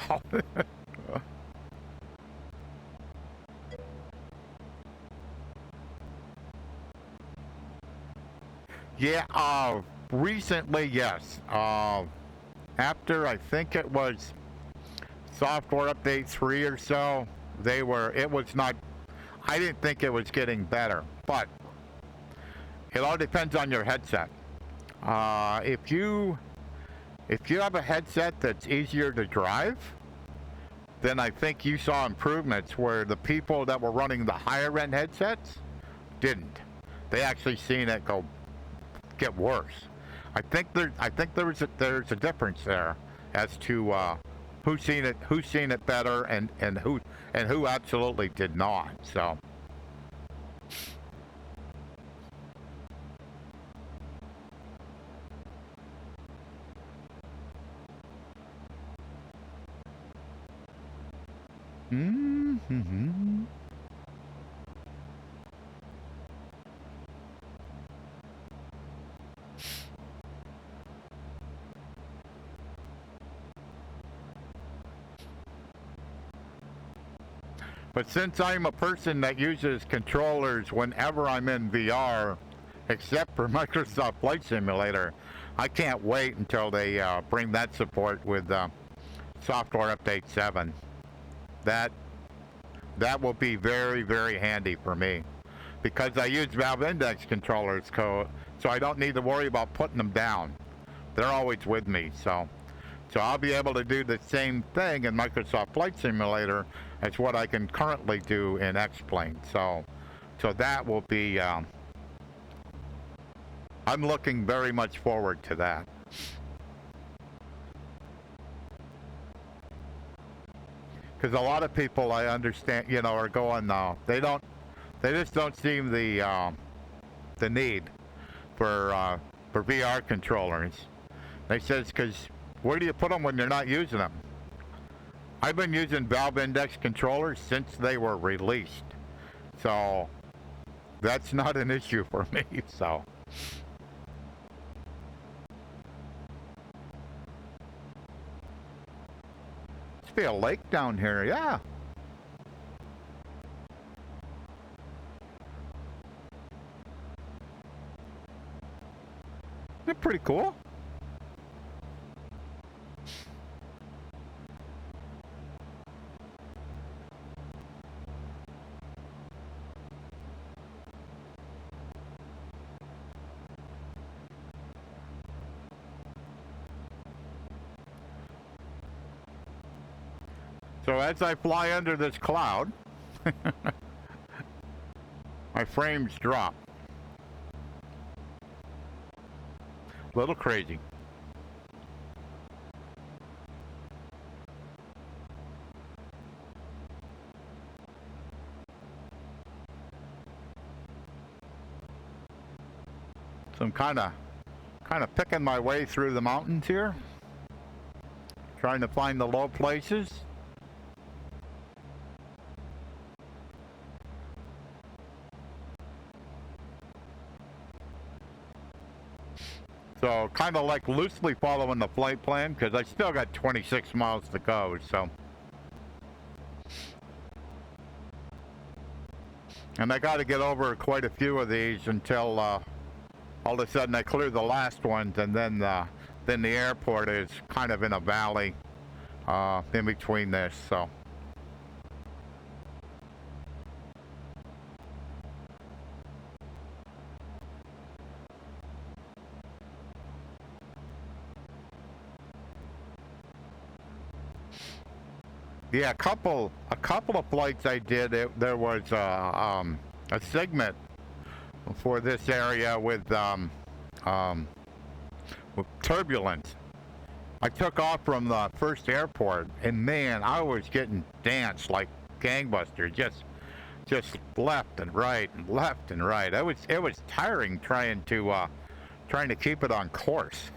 Yeah, recently, yes. After I think it was software update 3 or so, it was not, I didn't think it was getting better, but it all depends on your headset. If you have a headset that's easier to drive, then I think you saw improvements where the people that were running the higher end headsets didn't. They actually seen it get worse. I think there's a difference there as to who's seen it better and who absolutely did not. So. Mm-hmm. But since I'm a person that uses controllers whenever I'm in VR, except for Microsoft Flight Simulator, I can't wait until they bring that support with software update 7. That will be very, very handy for me, because I use Valve Index controllers, so I don't need to worry about putting them down. They're always with me, so I'll be able to do the same thing in Microsoft Flight Simulator as what I can currently do in X-Plane. So that will be, I'm looking very much forward to that. Because a lot of people, I understand, are going, they just don't see the need for VR controllers. They says, because where do you put them when you're not using them? I've been using Valve Index controllers since they were released, so that's not an issue for me. So. Must be a lake down here, yeah. They're pretty cool. So as I fly under this cloud, my frames drop. A little crazy. So I'm kind of picking my way through the mountains here, trying to find the low places. So kind of like loosely following the flight plan, because I still got 26 miles to go, so. And I got to get over quite a few of these until all of a sudden I clear the last ones, and then the airport is kind of in a valley in between this, so. Yeah, a couple of flights I did. There was a segment for this area with turbulence. I took off from the first airport, and man, I was getting danced like gangbusters, just left and right and left and right. It was tiring trying to keep it on course.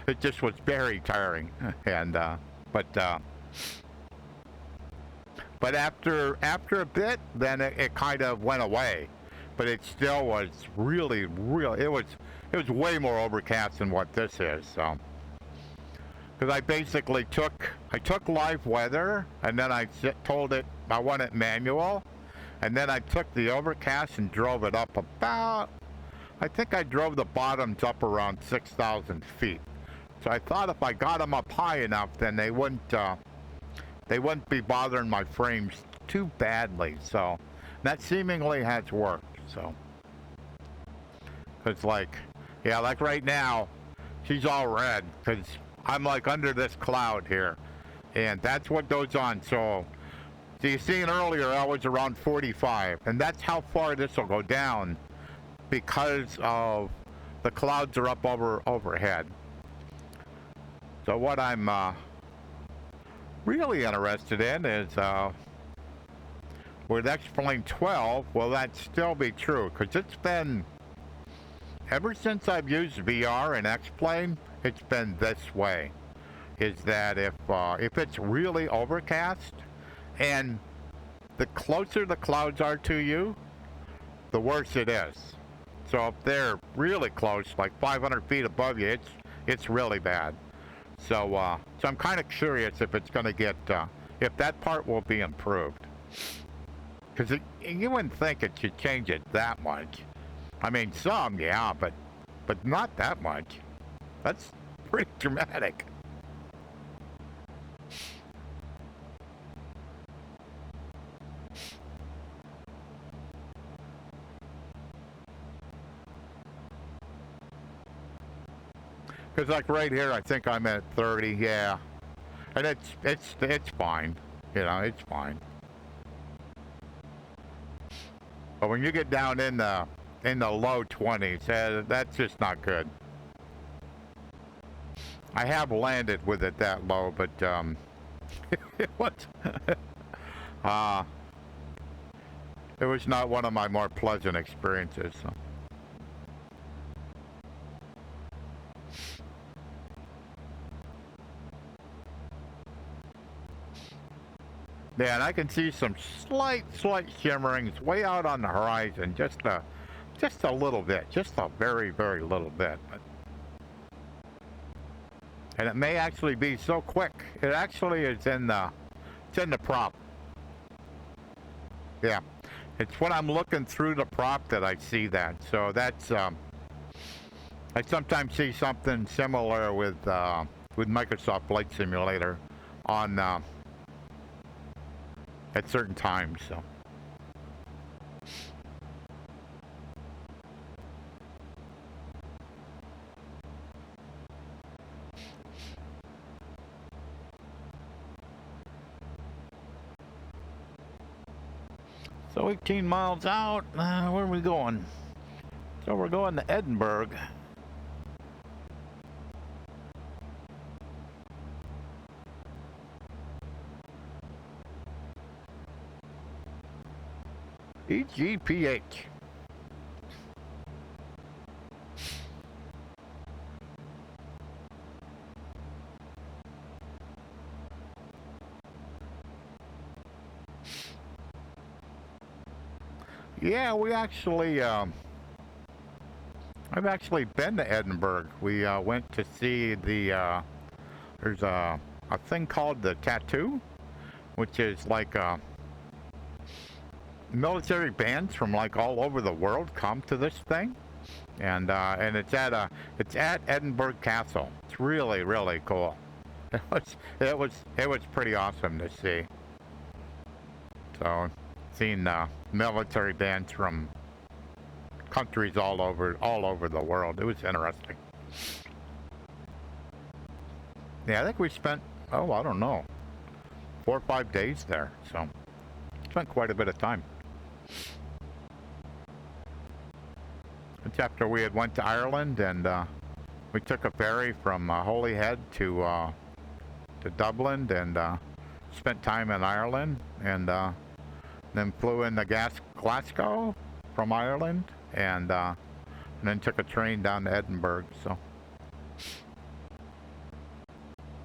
It just was very tiring, and but. But after a bit, then it kind of went away. But it still was really, it was way more overcast than what this is. So, because I basically took live weather, and then I told it I want it manual, and then I took the overcast and drove it up about, I think I drove the bottoms up around 6,000 feet. So I thought if I got them up high enough, then they wouldn't be bothering my frames too badly. So that seemingly has worked. So it's like, yeah, like right now, she's all red because I'm like under this cloud here, and that's what goes on. So you seen earlier I was around 45, and that's how far this will go down because of the clouds are up overhead. So what I'm really interested in is with X-Plane-12, will that still be true? Because it's been, ever since I've used VR and X-Plane, it's been this way. Is that if it's really overcast, and the closer the clouds are to you, the worse it is. So if they're really close, like 500 feet above you, it's really bad. So so I'm kind of curious if it's going to get, if that part will be improved. Because you wouldn't think it should change it that much. I mean, some, yeah, but not that much. That's pretty dramatic. Because like right here, I think I'm at 30, yeah. And it's fine. You know, it's fine. But when you get down in the low 20s, that's just not good. I have landed with it that low, but it was not one of my more pleasant experiences. So. Yeah, and I can see some slight shimmerings way out on the horizon, just a little bit, just a very, very little bit. And it may actually be so quick. It actually is it's in the prop. Yeah, it's when I'm looking through the prop that I see that. So that's I sometimes see something similar with Microsoft Flight Simulator on. At certain times, so. So 18 miles out, where are we going? So we're going to Edinburgh. EGPH. Yeah, we actually, I've actually been to Edinburgh. We went to see the, there's a thing called the Tattoo, which is like military bands from like all over the world come to this thing, and it's at Edinburgh Castle. It's really, really cool. It was pretty awesome to see. So, seeing military bands from countries all over the world. It was interesting. Yeah, I think we spent, oh, I don't know, 4 or 5 days there. So, spent quite a bit of time. It's after we had went to Ireland, and we took a ferry from Holyhead to Dublin, and spent time in Ireland, and then flew into Glasgow from Ireland, and then took a train down to Edinburgh. So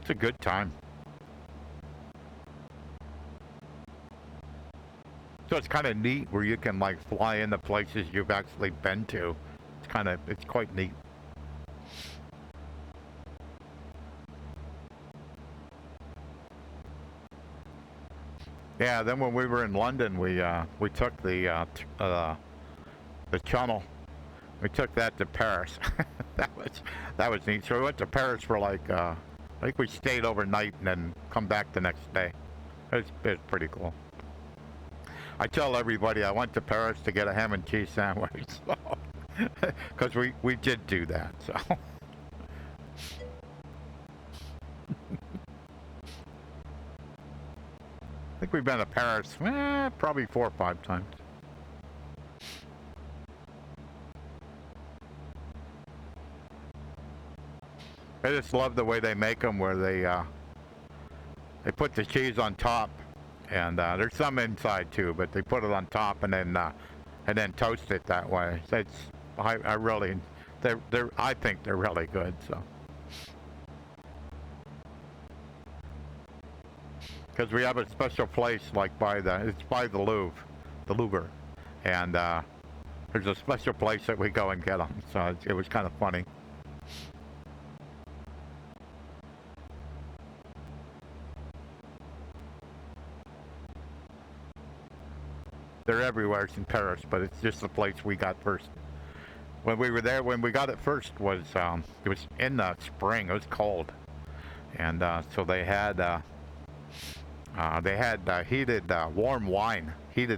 it's a good time. So it's kind of neat where you can like fly into places you've actually been to. It's quite neat. Yeah, then when we were in London, we took the tunnel. We took that to Paris. that was neat. So we went to Paris for like I think we stayed overnight and then come back the next day. It's pretty cool. I tell everybody I went to Paris to get a ham and cheese sandwich, because we did do that. So. I think we've been to Paris probably 4 or 5 times. I just love the way they make them, where they put the cheese on top, and there's some inside too, but they put it on top and then toast it that way. I think they're really good. So. Because we have a special place like it's by the Louvre, and there's a special place that we go and get them. So it was kind of funny. They're everywhere in Paris, but it's just the place we got first. When we were there, when we got it first was it was in the spring. It was cold, and so they had heated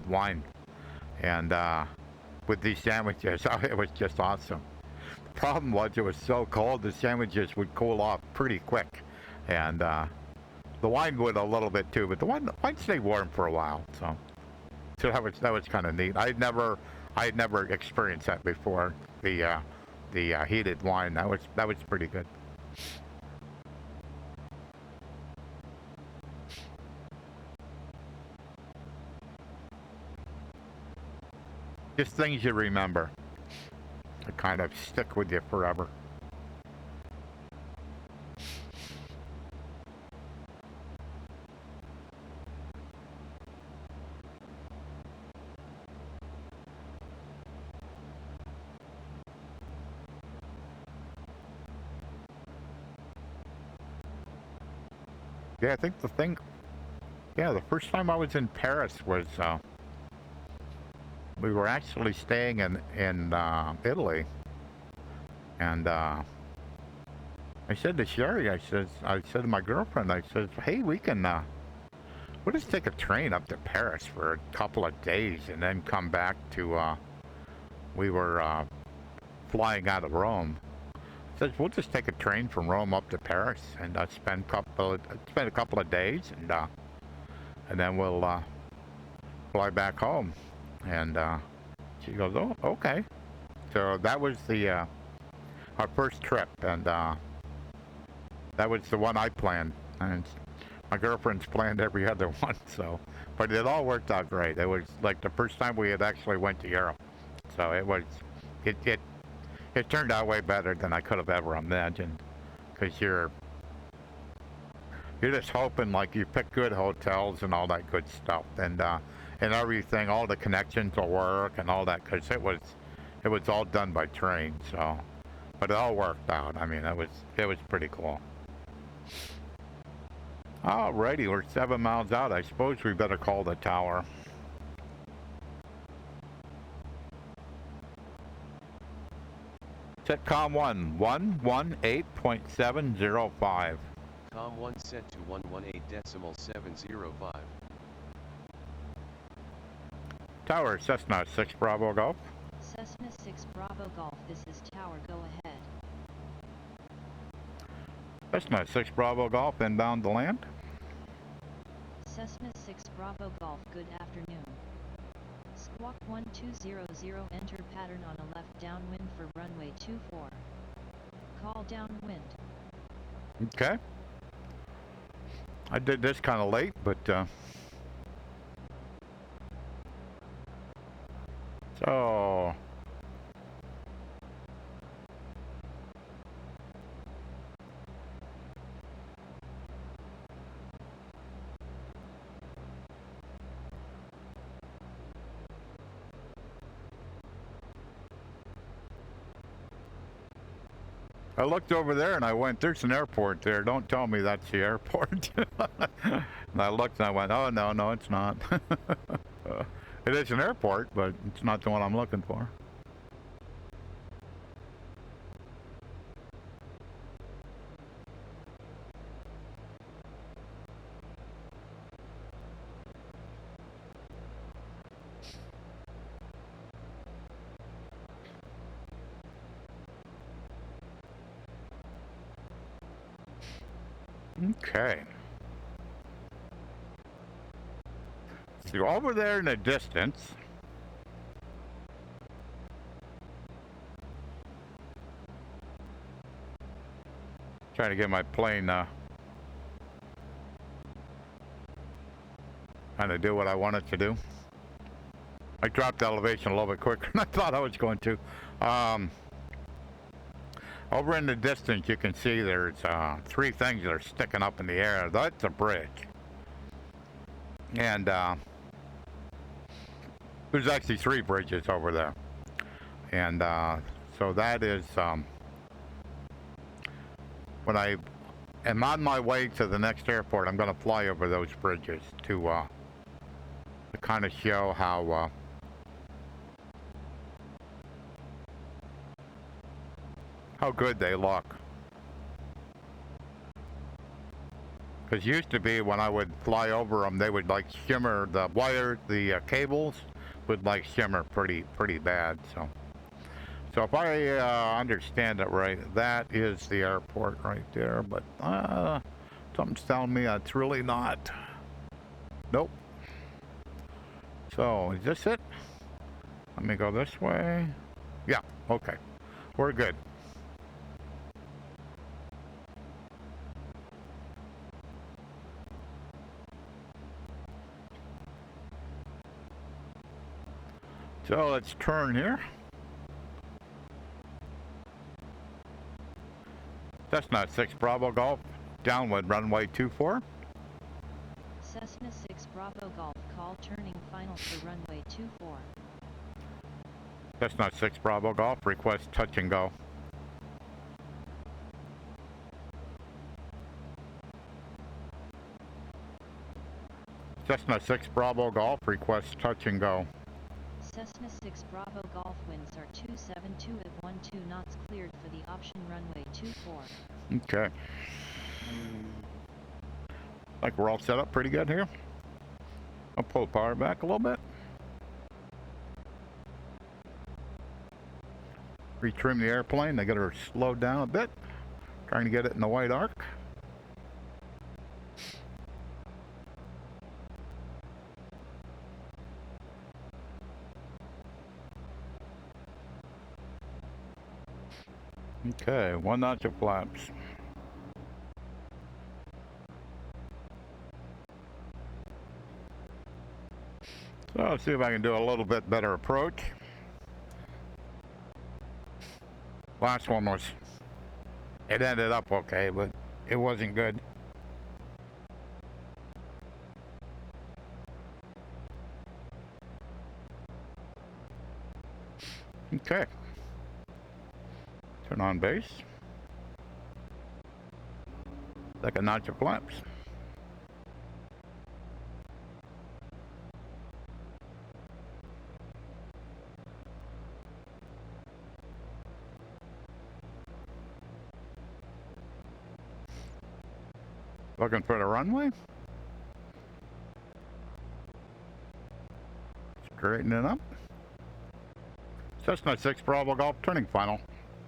wine, and with these sandwiches. It was just awesome. The problem was it was so cold, the sandwiches would cool off pretty quick, and the wine would a little bit too, but the wine stayed warm for a while. So that was kind of neat. I had never experienced that before. The heated wine, that was pretty good. Just things you remember that kind of stick with you forever. Yeah, I think the first time I was in Paris was we were actually staying in Italy, and I said to Sherry, I said to my girlfriend, I said, hey, we'll just take a train up to Paris for a couple of days and then come back to we were flying out of Rome. I said, we'll just take a train from Rome up to Paris and spend a couple of days, and then we'll fly back home. And she goes, oh, okay. So that was our first trip, and that was the one I planned. And my girlfriend's planned every other one, so. But it all worked out great. It was like the first time we had actually went to Europe. So it turned out way better than I could have ever imagined. Because you're just hoping, like, you pick good hotels and all that good stuff, and everything, all the connections will work and all that, because it was all done by train. So, but it all worked out. I mean, it was pretty cool. Alrighty, we're 7 miles out. I suppose we better call the tower. Set COM 118.705. COM 1 set to 118.705. Tower, Cessna 6 Bravo Golf. Cessna 6 Bravo Golf, this is Tower, go ahead. Cessna 6 Bravo Golf, inbound to land. Cessna 6 Bravo Golf, good afternoon. Squawk 1200, enter pattern on a left downwind for runway 24. Call downwind. Okay. I did this kind of late, but so I looked over there and I went, there's an airport there. Don't tell me that's the airport. And I looked and I went, oh, no, no, it's not. It is an airport, but it's not the one I'm looking for. Okay. So over there in the distance, trying to get my plane kind of do what I want it to do. I dropped the elevation a little bit quicker than I thought I was going to. Over in the distance, you can see there's 3 things that are sticking up in the air. That's a bridge. And there's actually 3 bridges over there. And so that is when I am on my way to the next airport, I'm going to fly over those bridges to kind of show how good they look. Because used to be when I would fly over them, they would like shimmer, the wire, the cables would like shimmer pretty bad. So if I understand it right, that is the airport right there, but something's telling me that's really not. Nope. So is this it? Let me go this way. Yeah, okay. We're good. So let's turn here. Cessna 6 Bravo Golf, downwind runway 24. Cessna 6 Bravo Golf, call turning final for runway 24. Cessna 6 Bravo Golf, request touch and go. Cessna 6 Bravo Golf, request touch and go. Cessna 6 Bravo Golf, winds are 272 at 12 knots, cleared for the option runway 24. Okay. Like we're all set up pretty good here. I'll pull the power back a little bit. Retrim the airplane. I got her slowed down a bit. Trying to get it in the white arc. Okay, 1 notch of flaps. So let's see if I can do a little bit better approach. Last one was, it ended up okay, but it wasn't good. Okay. Turn on base. Second notch of flaps. Looking for the runway. Straighten it up. Cessna 6 Bravo Golf, turning final.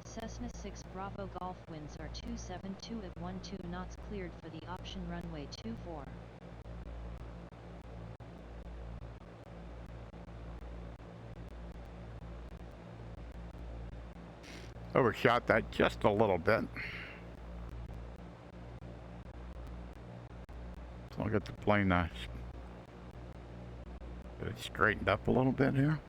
Cessna 6 Bravo Golf, winds are 272 at 12 knots, cleared for the option runway 24. Overshot that just a little bit. So I'll get the plane get it straightened up a little bit here.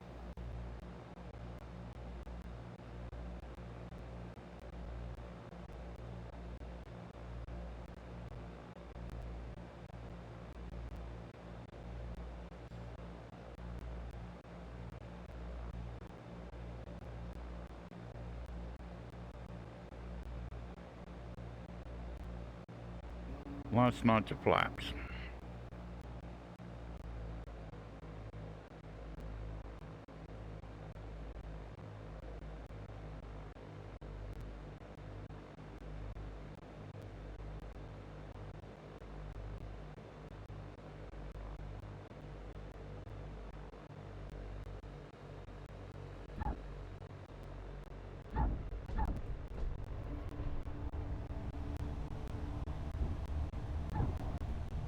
Last notch of flaps.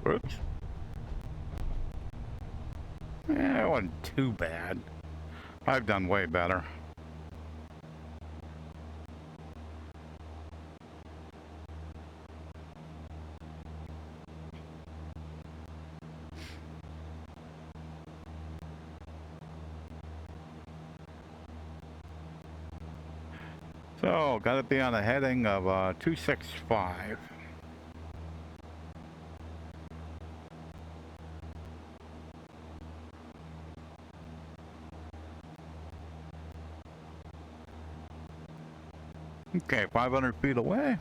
Oops. Yeah, it wasn't too bad. I've done way better. So, got to be on a heading of 265. Okay, 500 feet away.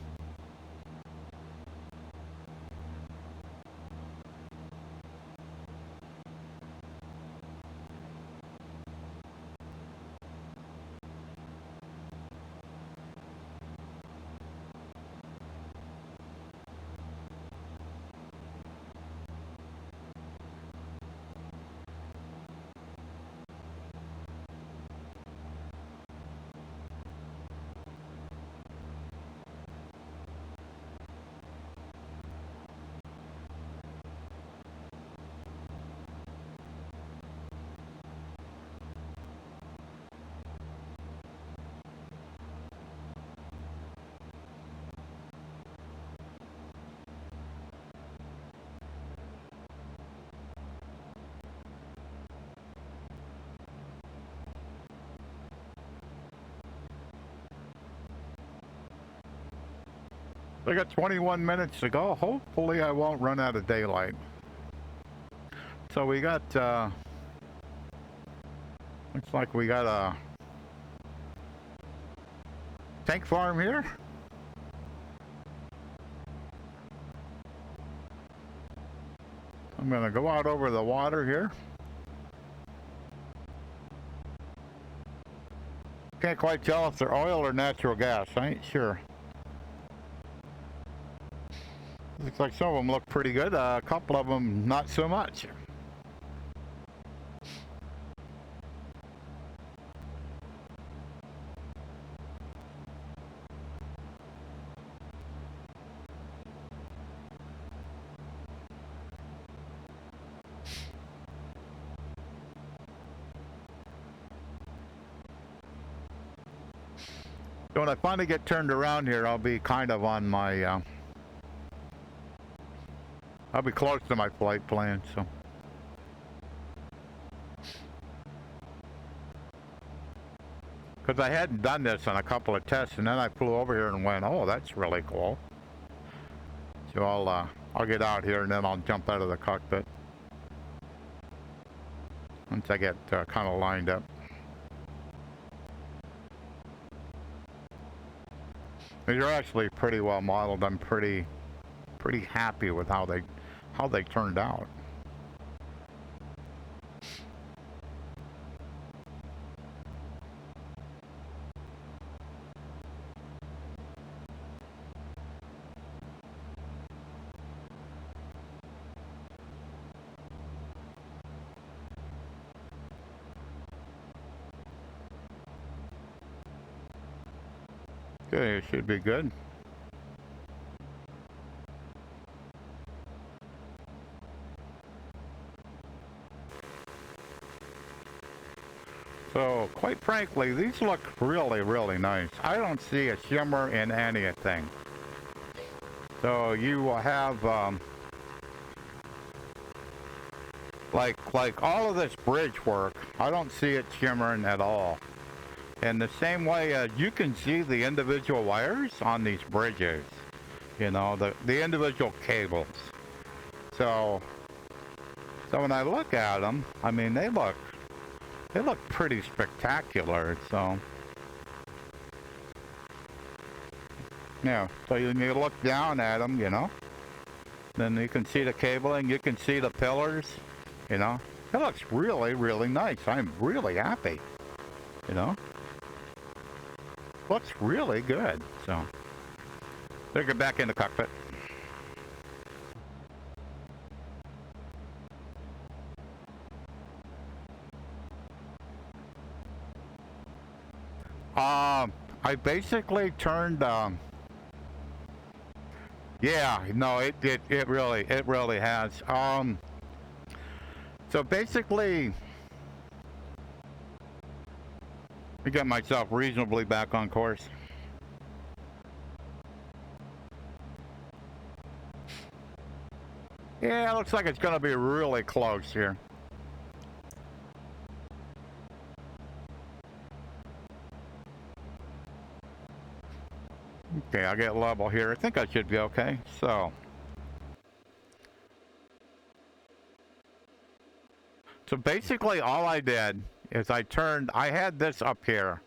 I got 21 minutes to go. Hopefully I won't run out of daylight. So we got, looks like we got a tank farm here. I'm gonna go out over the water here. Can't quite tell if they're oil or natural gas. I ain't sure. Looks like some of them look pretty good. A couple of them not so much. So when I finally get turned around here, I'll be kind of on my, I'll be close to my flight plan, so. Because I hadn't done this on a couple of tests, and then I flew over here and went, oh, that's really cool. So I'll get out here and then I'll jump out of the cockpit once I get kind of lined up. These are actually pretty well modeled. I'm pretty happy with how they turned out. Okay, it should be good. So, quite frankly, these look really, really nice. I don't see a shimmer in anything. So you will have, like all of this bridge work, I don't see it shimmering at all. In the same way, you can see the individual wires on these bridges. You know, the individual cables. So when I look at them, I mean, they look pretty spectacular. So yeah, so you look down at them, you know, Then you can see the cabling, you can see the pillars, you know. It looks really, really nice. I'm really happy, you know. Looks really good, so. Let's get back in the cockpit. I basically turned, yeah, no, it really has. So basically, I got myself reasonably back on course. Yeah, it looks like it's gonna be really close here. Okay, I'll get level here. I think I should be okay. So basically all I did is I had this up here,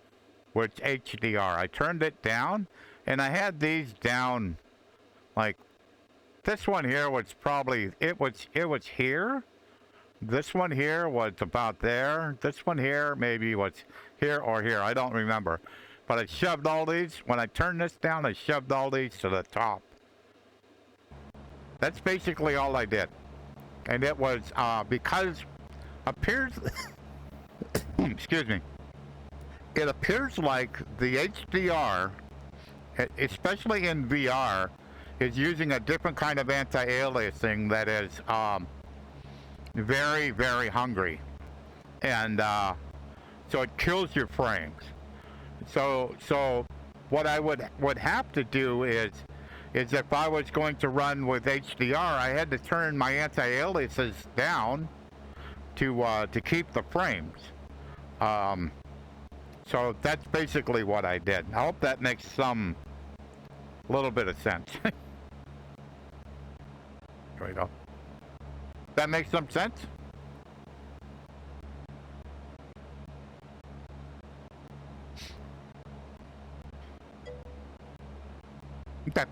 which HDR. I turned it down, and I had these down, like this one here was probably, it was here. This one here was about there. This one here maybe was here or here. I don't remember. But I shoved all these, when I turned this down, I shoved all these to the top. That's basically all I did. And it was, because appears, excuse me, it appears like the HDR, especially in VR, is using a different kind of anti-aliasing that is very, very hungry. And so it kills your frames. So what I would have to do is if I was going to run with HDR, I had to turn my anti-aliases down to keep the frames. So that's basically what I did. I hope that makes some little bit of sense. There we go. That makes some sense? Okay.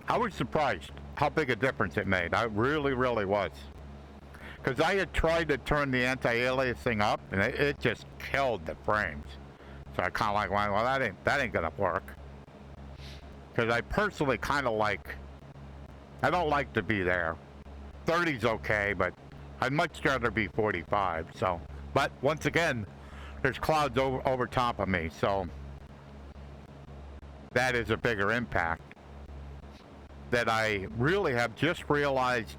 I was surprised how big a difference it made. I really, really was. Because I had tried to turn the anti-aliasing up, and it just killed the frames. So I kind of like, well, that ain't gonna work. Because I personally kind of like, I don't like to be there. 30's okay, but I'd much rather be 45. So, but once again, there's clouds over top of me, so that is a bigger impact that I really have just realized.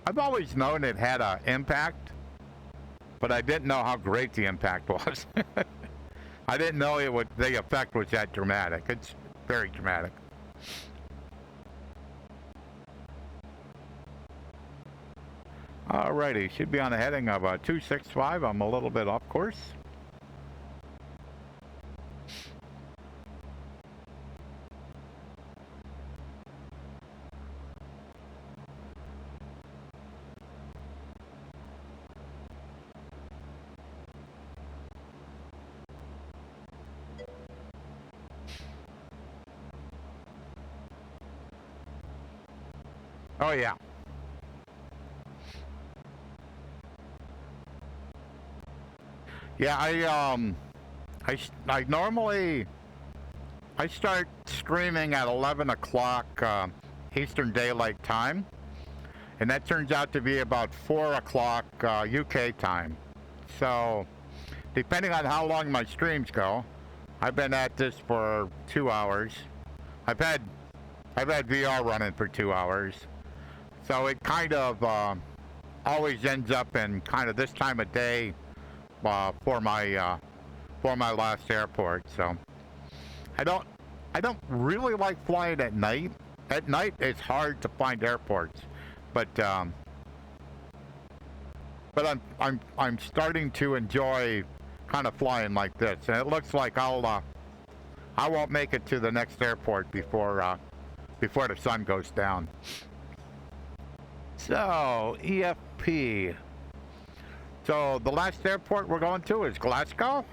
I've always known it had an impact, but I didn't know how great the impact was. I didn't know the effect was that dramatic. It's very dramatic. Alrighty, should be on a heading of 265. I'm a little bit off course. Oh yeah. Yeah, I normally start streaming at 11 o'clock Eastern Daylight Time, and that turns out to be about 4 o'clock UK time. So, depending on how long my streams go, I've been at this for 2 hours. I've had VR running for 2 hours, so it kind of always ends up in kind of this time of day for my last airport. So I don't really like flying at night. At night it's hard to find airports, but I'm starting to enjoy kind of flying like this, and it looks like I won't make it to the next airport before the sun goes down. So EFP. So the last airport we're going to is Glasgow,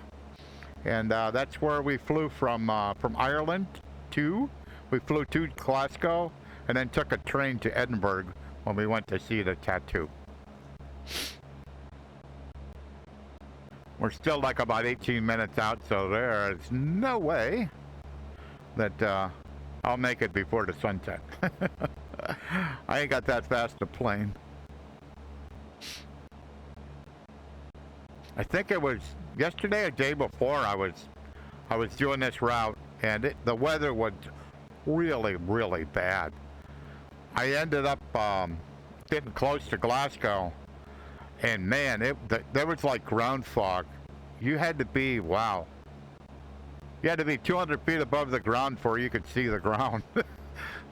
and that's where we flew from Ireland to. We flew to Glasgow and then took a train to Edinburgh when we went to see the tattoo. We're still like about 18 minutes out, so there is no way that I'll make it before the sunset. I ain't got that fast a plane. I think it was yesterday or day before I was doing this route, and the weather was really, really bad. I ended up getting close to Glasgow, and man, there was like ground fog. You had to be, wow. You had to be 200 feet above the ground before you could see the ground.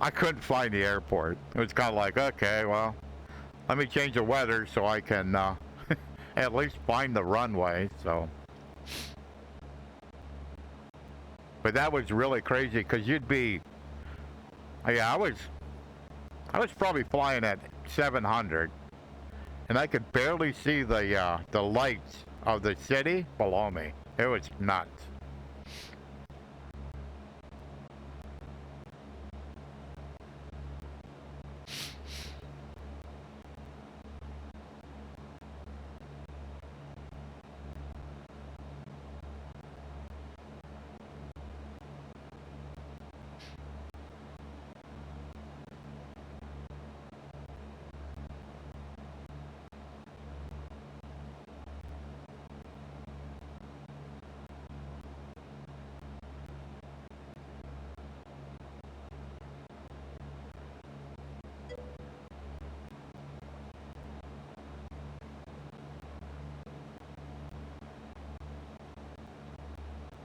I couldn't find the airport. It was kind of like, okay, well, let me change the weather so I can at least find the runway. So, but that was really crazy because you'd be, yeah, I was probably flying at 700, and I could barely see the lights of the city below me. It was nuts.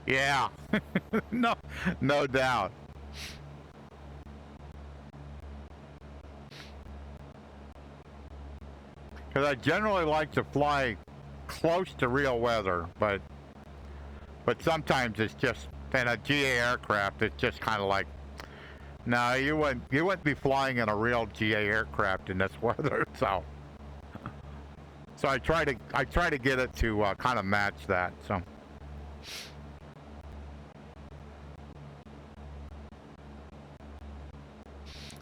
Yeah, no doubt. Because I generally like to fly close to real weather, but sometimes it's just in a GA aircraft. It's just kind of like, no, you wouldn't be flying in a real GA aircraft in this weather. So I try to get it to kind of match that. So.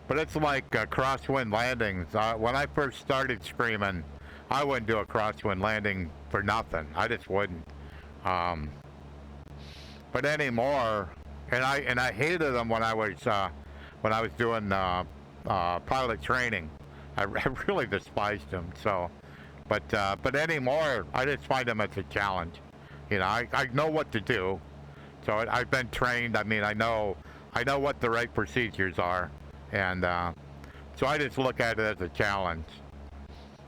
But it's like crosswind landings. When I first started screaming, I wouldn't do a crosswind landing for nothing. I just wouldn't. But anymore, and I hated them when I was doing pilot training. I really despised them. So, but anymore, I just find them as a challenge. You know, I know what to do. So I've been trained. I mean, I know what the right procedures are. And so I just look at it as a challenge.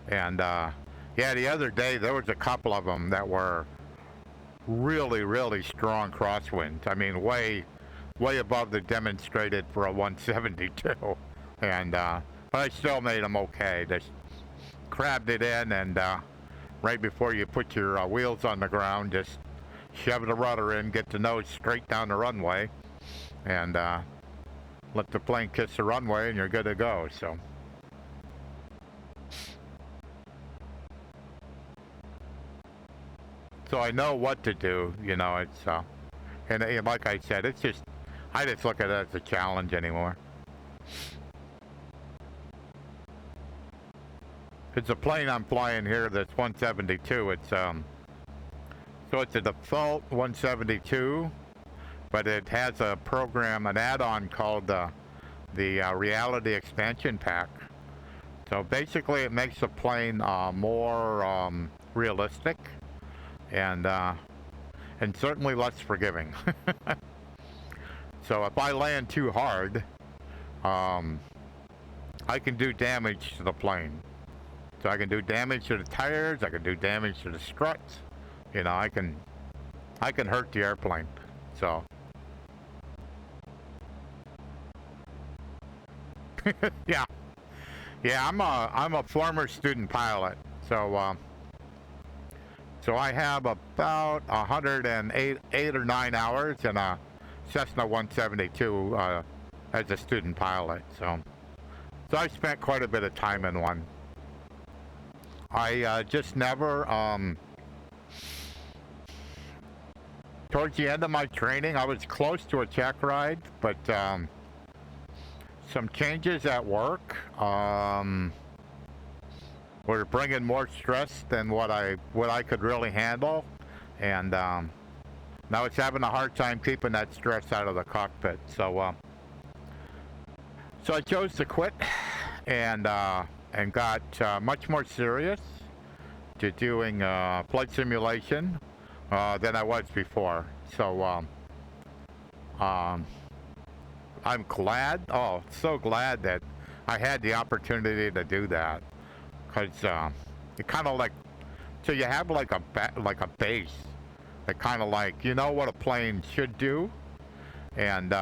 And yeah, the other day there was a couple of them that were really, really strong crosswinds. I mean, way above the demonstrated for a 172. And but I still made them okay. Just crabbed it in, and right before you put your wheels on the ground, just shove the rudder in, get the nose straight down the runway, and let the plane kiss the runway, and you're good to go. So I know what to do. You know, it's and like I said, it's just I just look at it as a challenge anymore. It's a plane I'm flying here that's 172. It's so it's a default 172. But it has a program, an add-on called the Reality Expansion Pack. So basically, it makes the plane more realistic and certainly less forgiving. So if I land too hard, I can do damage to the plane. So I can do damage to the tires. I can do damage to the struts. You know, I can hurt the airplane. So. Yeah, I'm a former student pilot, so I have about 108 or 9 hours in a Cessna 172 as a student pilot. So I spent quite a bit of time in one. I just never towards the end of my training, I was close to a check ride, but some changes at work. Were bringing more stress than what I could really handle, and now it's having a hard time keeping that stress out of the cockpit. So I chose to quit, and got much more serious to doing flight simulation than I was before. So I'm glad, so glad that I had the opportunity to do that, because it kind of like, so you have like a base that kind of like, you know what a plane should do, and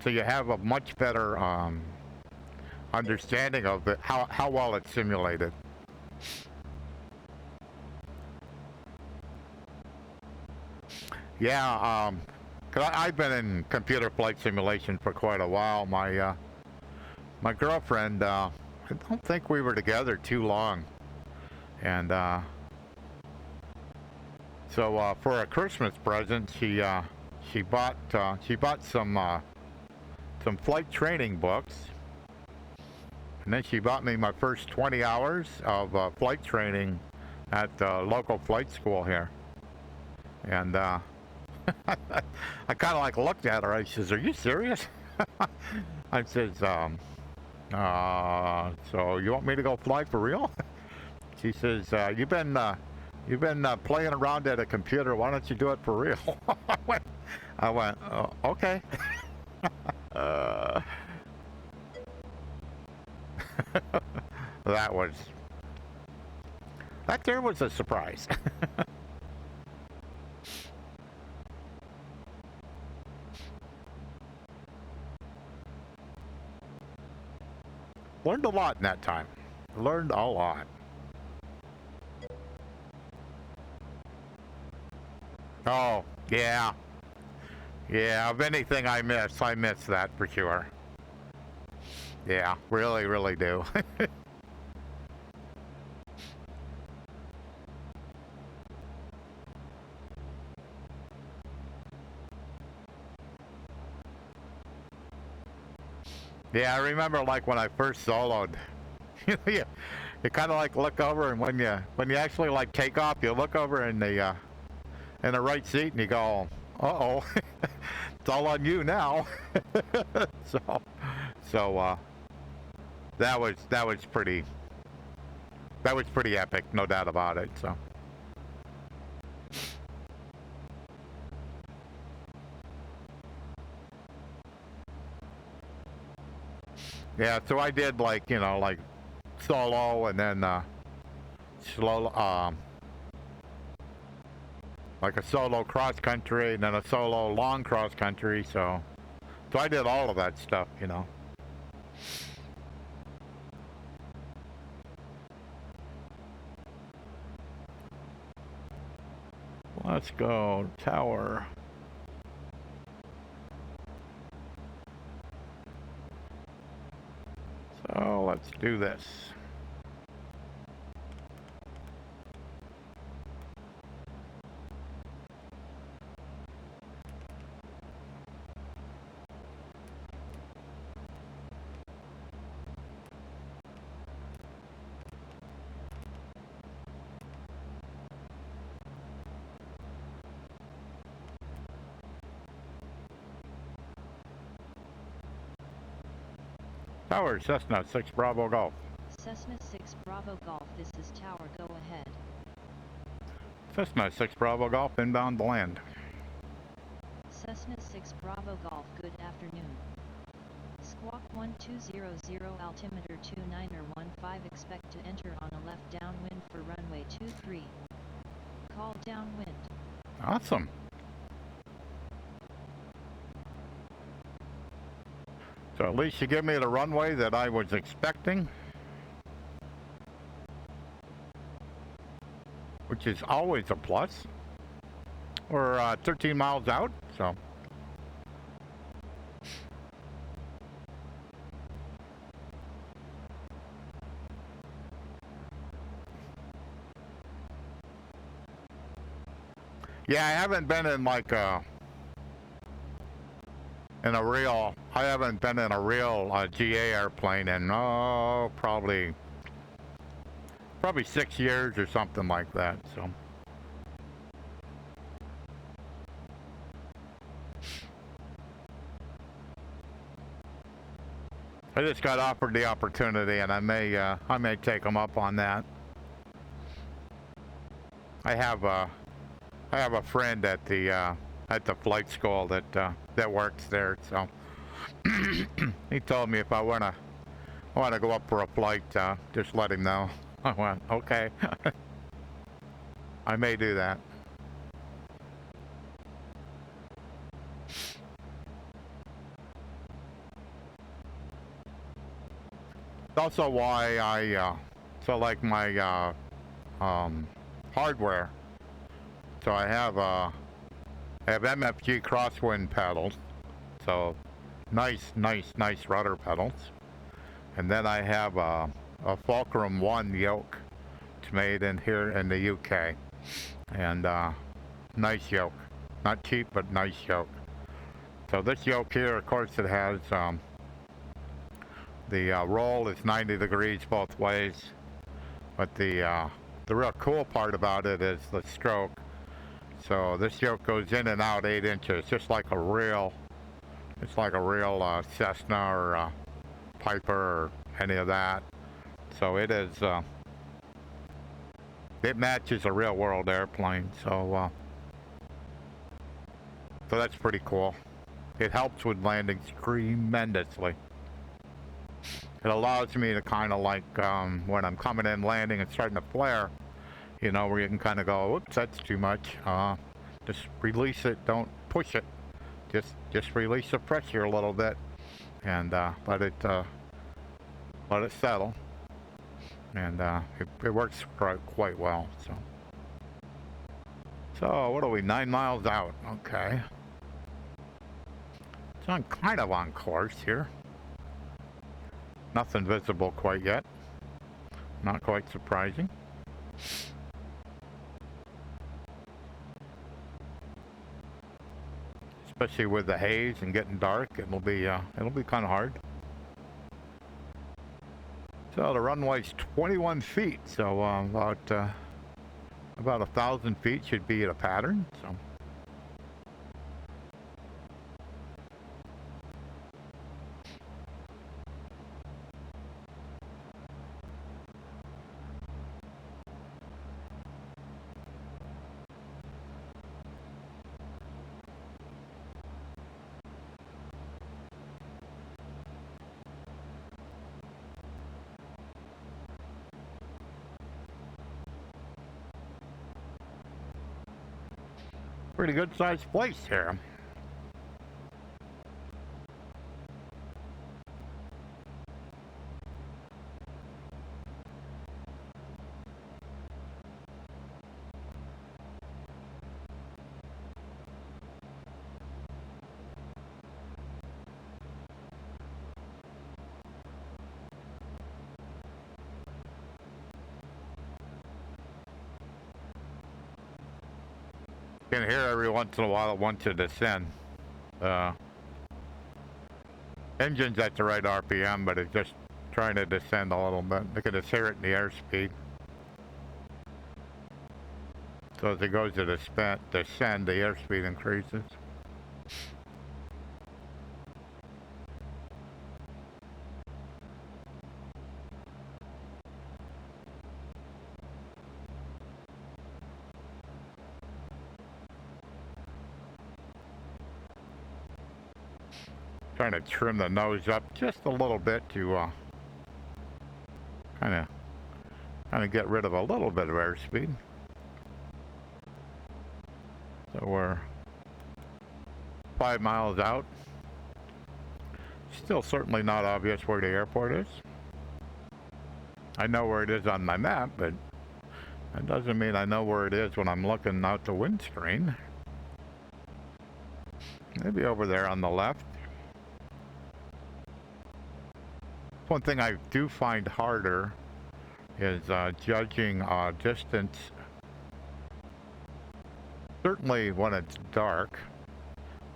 so you have a much better understanding of it, how well it's simulated. Yeah, 'cause I've been in computer flight simulation for quite a while. My girlfriend, I don't think we were together too long, and so for a Christmas present, she bought some flight training books, and then she bought me my first 20 hours of flight training at the local flight school here, and I kind of like looked at her. I says, "Are you serious?" I says, "So you want me to go fly for real?" She says, "You've been playing around at a computer. Why don't you do it for real?" I went, "Oh, okay." That there was a surprise. Learned a lot in that time. Learned a lot. Oh, yeah. Yeah, of anything I miss that for sure. Yeah, really, really do. Yeah, I remember like when I first soloed. you, you kind of like look over, and when you actually like take off, you look over in the right seat, and you go, "Uh-oh, it's all on you now." so that was pretty epic, no doubt about it. So. Yeah, so I did like, like solo, and then slow, like a solo cross country, and then a solo long cross country. So I did all of that stuff. Let's go tower. So let's do this. Tower, Cessna 6 Bravo Golf. Cessna 6 Bravo Golf, this is tower, go ahead. Cessna 6 Bravo Golf, inbound to land. Cessna 6 Bravo Golf, good afternoon. Squawk 1200, altimeter 29er15, expect to enter on a left downwind for runway 23. Call downwind. Awesome. So at least you give me the runway that I was expecting, which is always a plus. We're 13 miles out, so. Yeah, I haven't been in like in a real, I haven't been in a real GA airplane in, oh, probably 6 years or something like that, so. I just got offered the opportunity, and I may take them up on that. I have a friend at the flight school that works there, so he told me if I wanna go up for a flight, just let him know. I went, okay. I may do that. It's also why I so like my hardware. So I have MFG crosswind pedals, so nice rudder pedals, and then I have a Fulcrum 1 yoke. It's made in here in the UK, and nice yoke, not cheap but nice yoke. So this yoke here, of course, it has the roll is 90 degrees both ways, but the real cool part about it is the stroke. So this yoke goes in and out 8 inches, just like a real, it's like a real Cessna or Piper or any of that. So it is, it matches a real world airplane. So that's pretty cool. It helps with landings tremendously. It allows me to kind of like, when I'm coming in landing and starting to flare, you know, where you can kind of go, oops, that's too much. Just release it, don't push it. Just release the pressure a little bit, and let it settle. And it works quite well. So what are we? 9 miles out. Okay. So I'm kind of on course here. Nothing visible quite yet. Not quite surprising. Especially with the haze and getting dark, it'll be kind of hard. So the runway's 21 feet, so about 1,000 feet should be at a pattern. So. Pretty good sized place here. You can hear every once in a while it wants to descend. Engine's at the right RPM, but it's just trying to descend a little bit. You can just hear it in the airspeed. So as it goes to descend, the airspeed increases. Trying to trim the nose up just a little bit to kind of get rid of a little bit of airspeed. So we're 5 miles out. Still certainly not obvious where the airport is. I know where it is on my map, but that doesn't mean I know where it is when I'm looking out the windscreen. Maybe over there on the left. One thing I do find harder is judging distance, certainly when it's dark,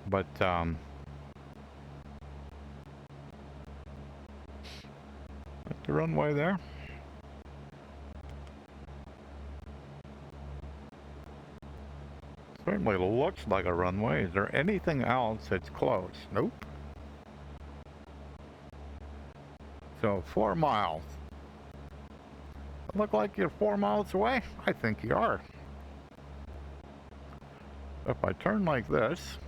but the runway there. Certainly looks like a runway. Is there anything else that's close? Nope. So 4 miles. Look like you're 4 miles away? I think you are. If I turn like this.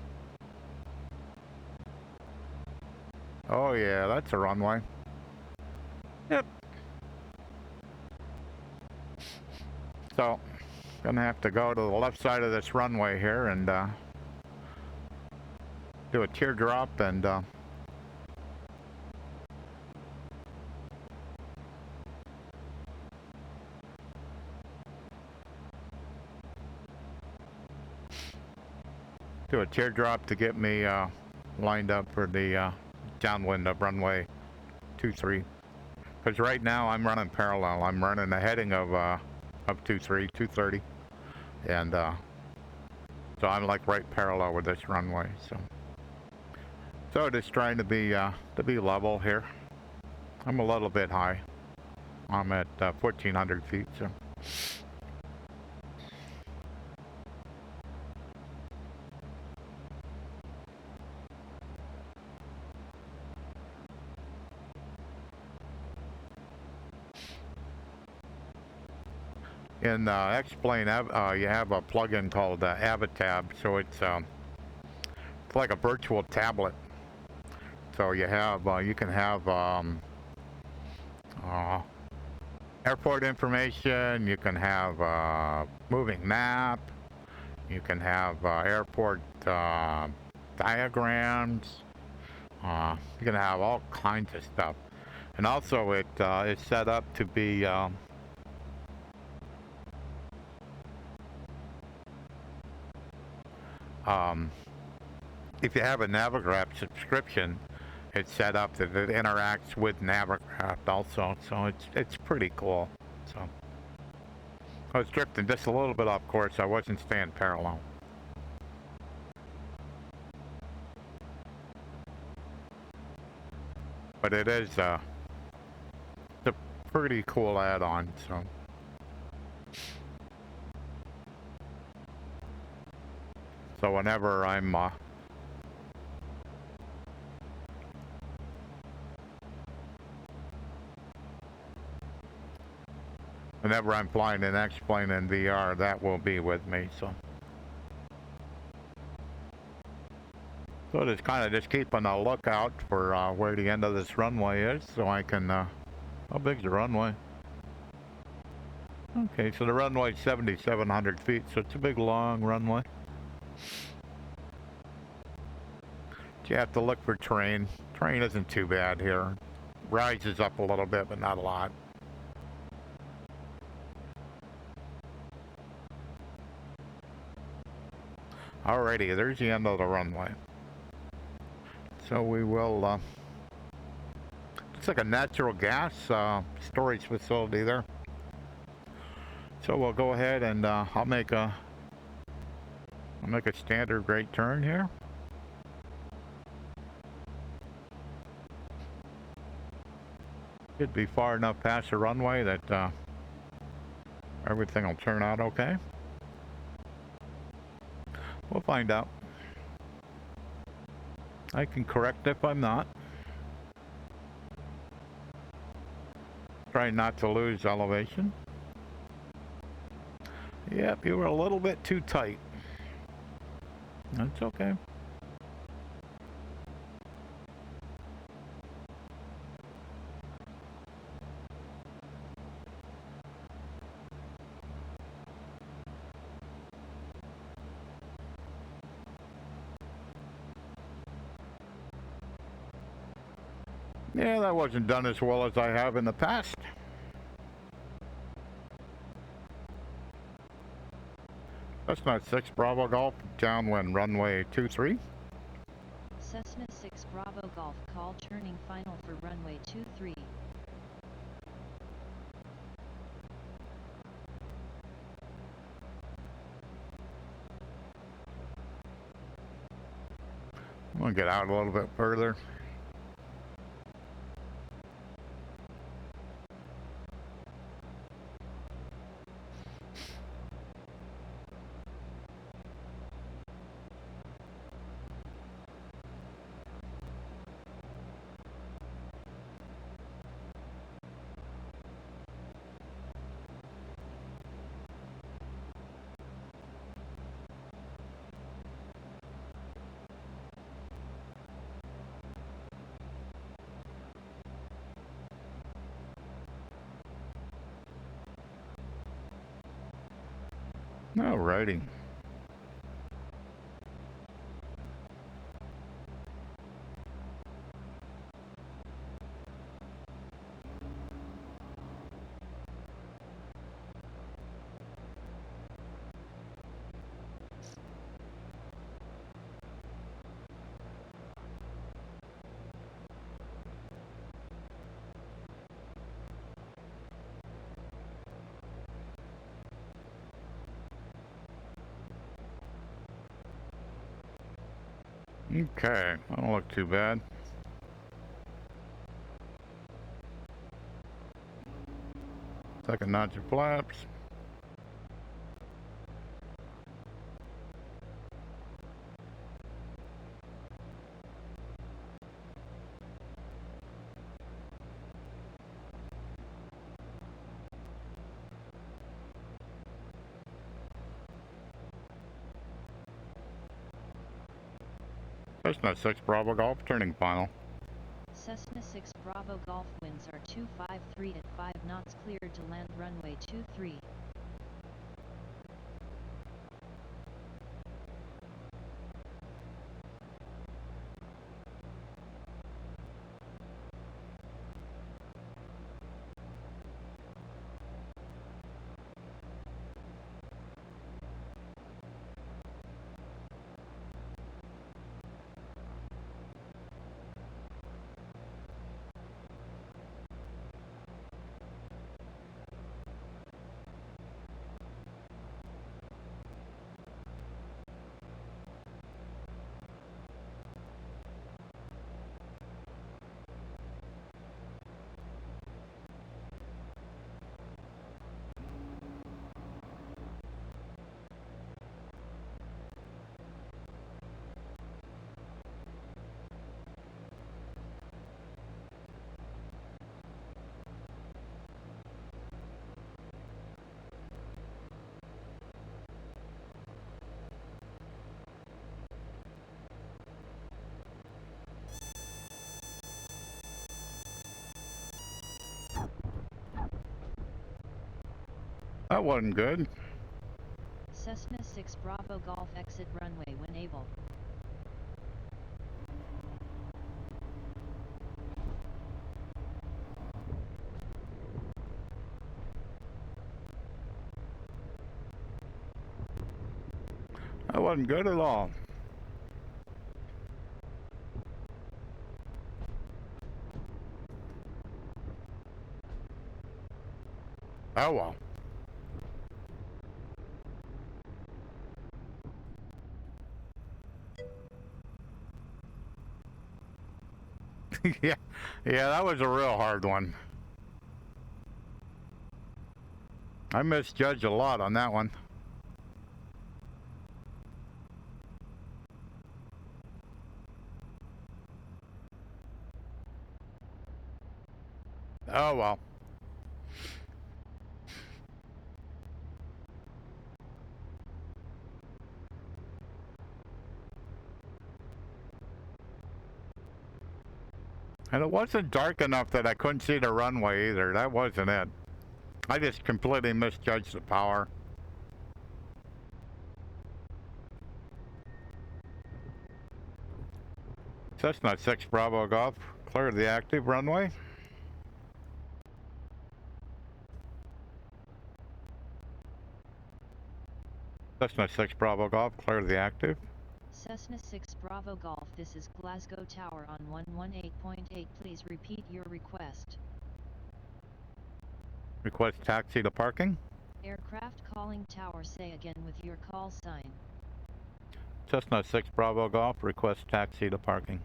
Oh yeah, that's a runway. Yep. So, gonna have to go to the left side of this runway here and do a teardrop and do a teardrop to get me lined up for the downwind of runway 23. Because right now I'm running parallel. I'm running a heading of 23, 230, and so I'm like right parallel with this runway. So just trying to be level here. I'm a little bit high. I'm at 1,400 feet. So. In X-Plane, you have a plugin called Avatab, so it's like a virtual tablet. So you have you can have airport information, you can have moving map, you can have airport diagrams, you can have all kinds of stuff. And also it is set up to be if you have a Navigraph subscription, it's set up that it interacts with Navigraph also, so it's pretty cool. So I was drifting just a little bit off course. I wasn't staying parallel. But it is it's a pretty cool add-on, so. So whenever I'm flying in X-Plane in VR, that will be with me. So just kind of just keeping a lookout for where the end of this runway is, so I can. How big's the runway? Okay, so the runway is 7,700 feet, so it's a big long runway. You have to look for terrain. Terrain isn't too bad here. Rises up a little bit, but not a lot. Alrighty, there's the end of the runway. So we will, looks like a natural gas storage facility there. So we'll go ahead and I'll make a standard right turn here. Should be far enough past the runway that everything will turn out okay. We'll find out. I can correct if I'm not. Try not to lose elevation. Yep, you were a little bit too tight. That's okay. Yeah, that wasn't done as well as I have in the past. Cessna 6 Bravo Golf, downwind runway 23. Cessna 6 Bravo Golf, call turning final for runway 23. I'm gonna get out a little bit further. Alrighty. Okay, that don't look too bad. Second notch of flaps. Cessna 6 Bravo Golf turning final. Cessna 6 Bravo Golf winds are 253 at 5 knots, cleared to land runway 23. That wasn't good. Cessna 6 Bravo Golf exit runway when able. That wasn't good at all. Oh well. yeah, that was a real hard one. I misjudged a lot on that one. Oh well. And it wasn't dark enough that I couldn't see the runway either. That wasn't it. I just completely misjudged the power. Cessna 6 Bravo Golf, clear the active runway. Cessna 6 Bravo Golf, clear the active. Cessna 6 Bravo Golf, this is Glasgow Tower on 118.8. Please repeat your request. Request taxi to parking. Aircraft calling tower, say again with your call sign. Cessna 6 Bravo Golf, request taxi to parking.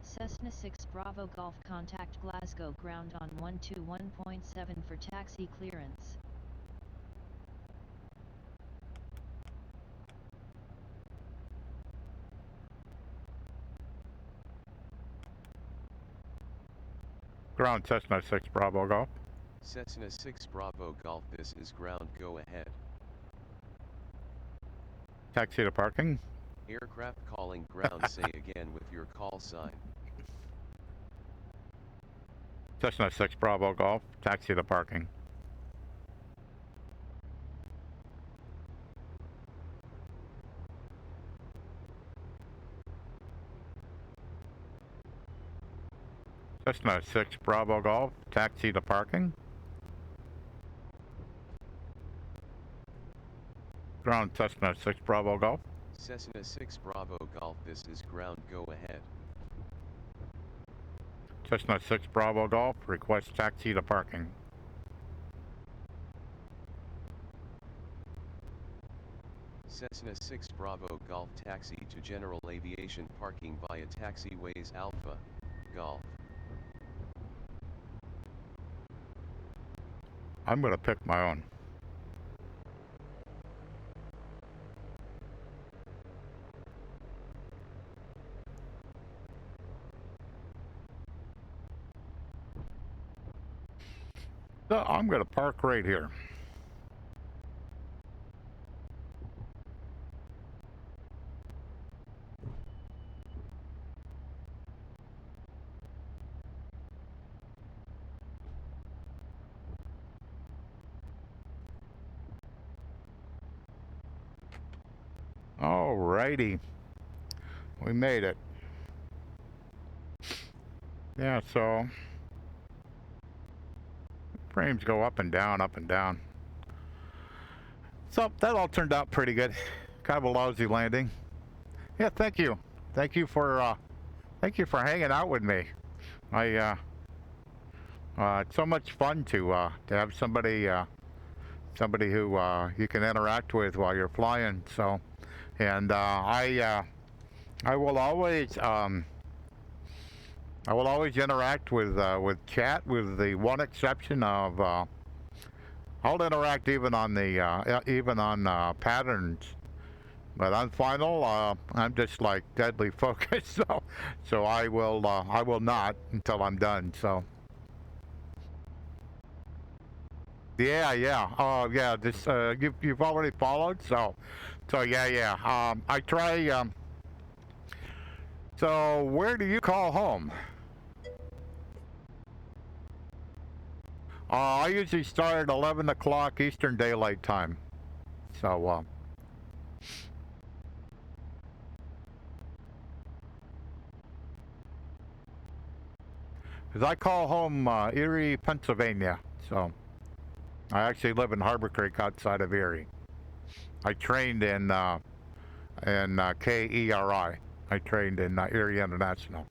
Cessna 6 Bravo Golf, contact Glasgow ground on 121.7 for taxi clearance. Ground Cessna 6 Bravo Golf. Cessna 6 Bravo Golf, this is ground, go ahead. Taxi to parking. Aircraft calling ground, say again with your call sign. Cessna 6 Bravo Golf, taxi to parking. Cessna 6 Bravo Golf, taxi to parking. Ground Cessna 6 Bravo Golf. Cessna 6 Bravo Golf, this is ground, go ahead. Cessna 6 Bravo Golf, request taxi to parking. Cessna 6 Bravo Golf, taxi to general aviation parking via taxiways Alpha, Golf. I'm gonna pick my own. So I'm gonna park right here. Alrighty, we made it. Yeah, so frames go up and down, up and down. So that all turned out pretty good. Kind of a lousy landing. Yeah, thank you for hanging out with me. It's so much fun to have somebody who you can interact with while you're flying. So, and I will always interact with chat, with the one exception of I'll interact even on the patterns, but on final I'm just like deadly focused. So I will not until I'm done. So. Yeah. Yeah. This you've already followed. So yeah. I try. So where do you call home? I usually start at 11 o'clock Eastern Daylight Time. So. Because I call home Erie, Pennsylvania. So. I actually live in Harbor Creek outside of Erie. I trained in KERI. I trained in Erie International.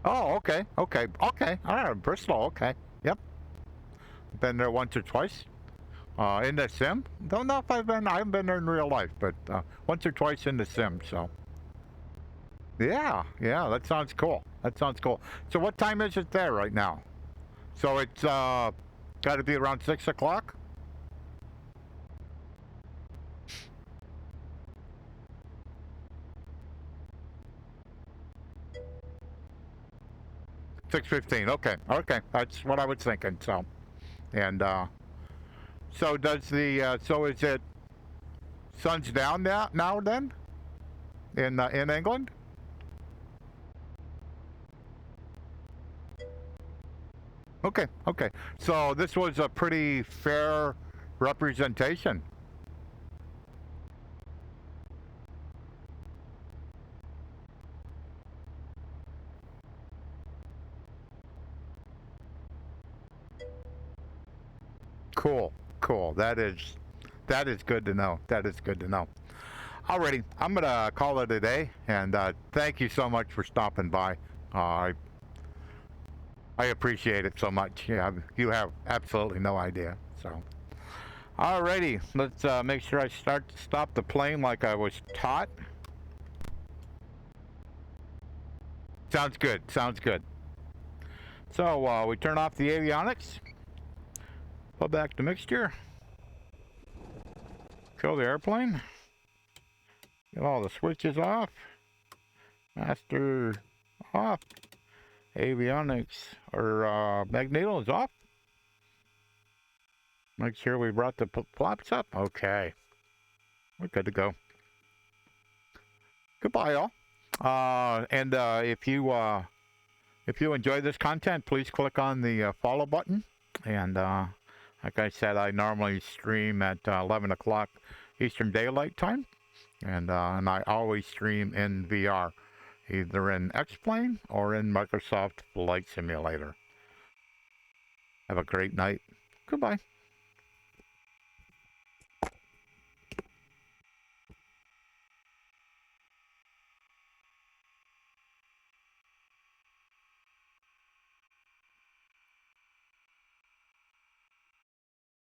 Oh, okay. All right, Bristol. Okay. Yep. Been there once or twice. In the sim. Don't know if I haven't been there in real life, but once or twice in the sim. So. Yeah, that sounds cool. So what time is it there right now? So it's got to be around 6 o'clock? $6:15. Okay, that's what I was thinking. So, and so does the so is it sun's down now then in England? Okay. So this was a pretty fair representation. Cool. That is good to know. Alrighty, I'm gonna call it a day, and thank you so much for stopping by. I appreciate it so much. Yeah, you have absolutely no idea. So, alrighty, let's make sure I stop the plane like I was taught. Sounds good. So we turn off the avionics, pull back the mixture, kill the airplane, get all the switches off, master off. Avionics or magneto is off. Make sure we brought the flaps up. Okay, we're good to go. Goodbye, all. And if you enjoy this content, please click on the follow button. And like I said, I normally stream at 11 o'clock Eastern Daylight Time. And I always stream in VR, either in X-Plane or in Microsoft Flight Simulator. Have a great night. Goodbye.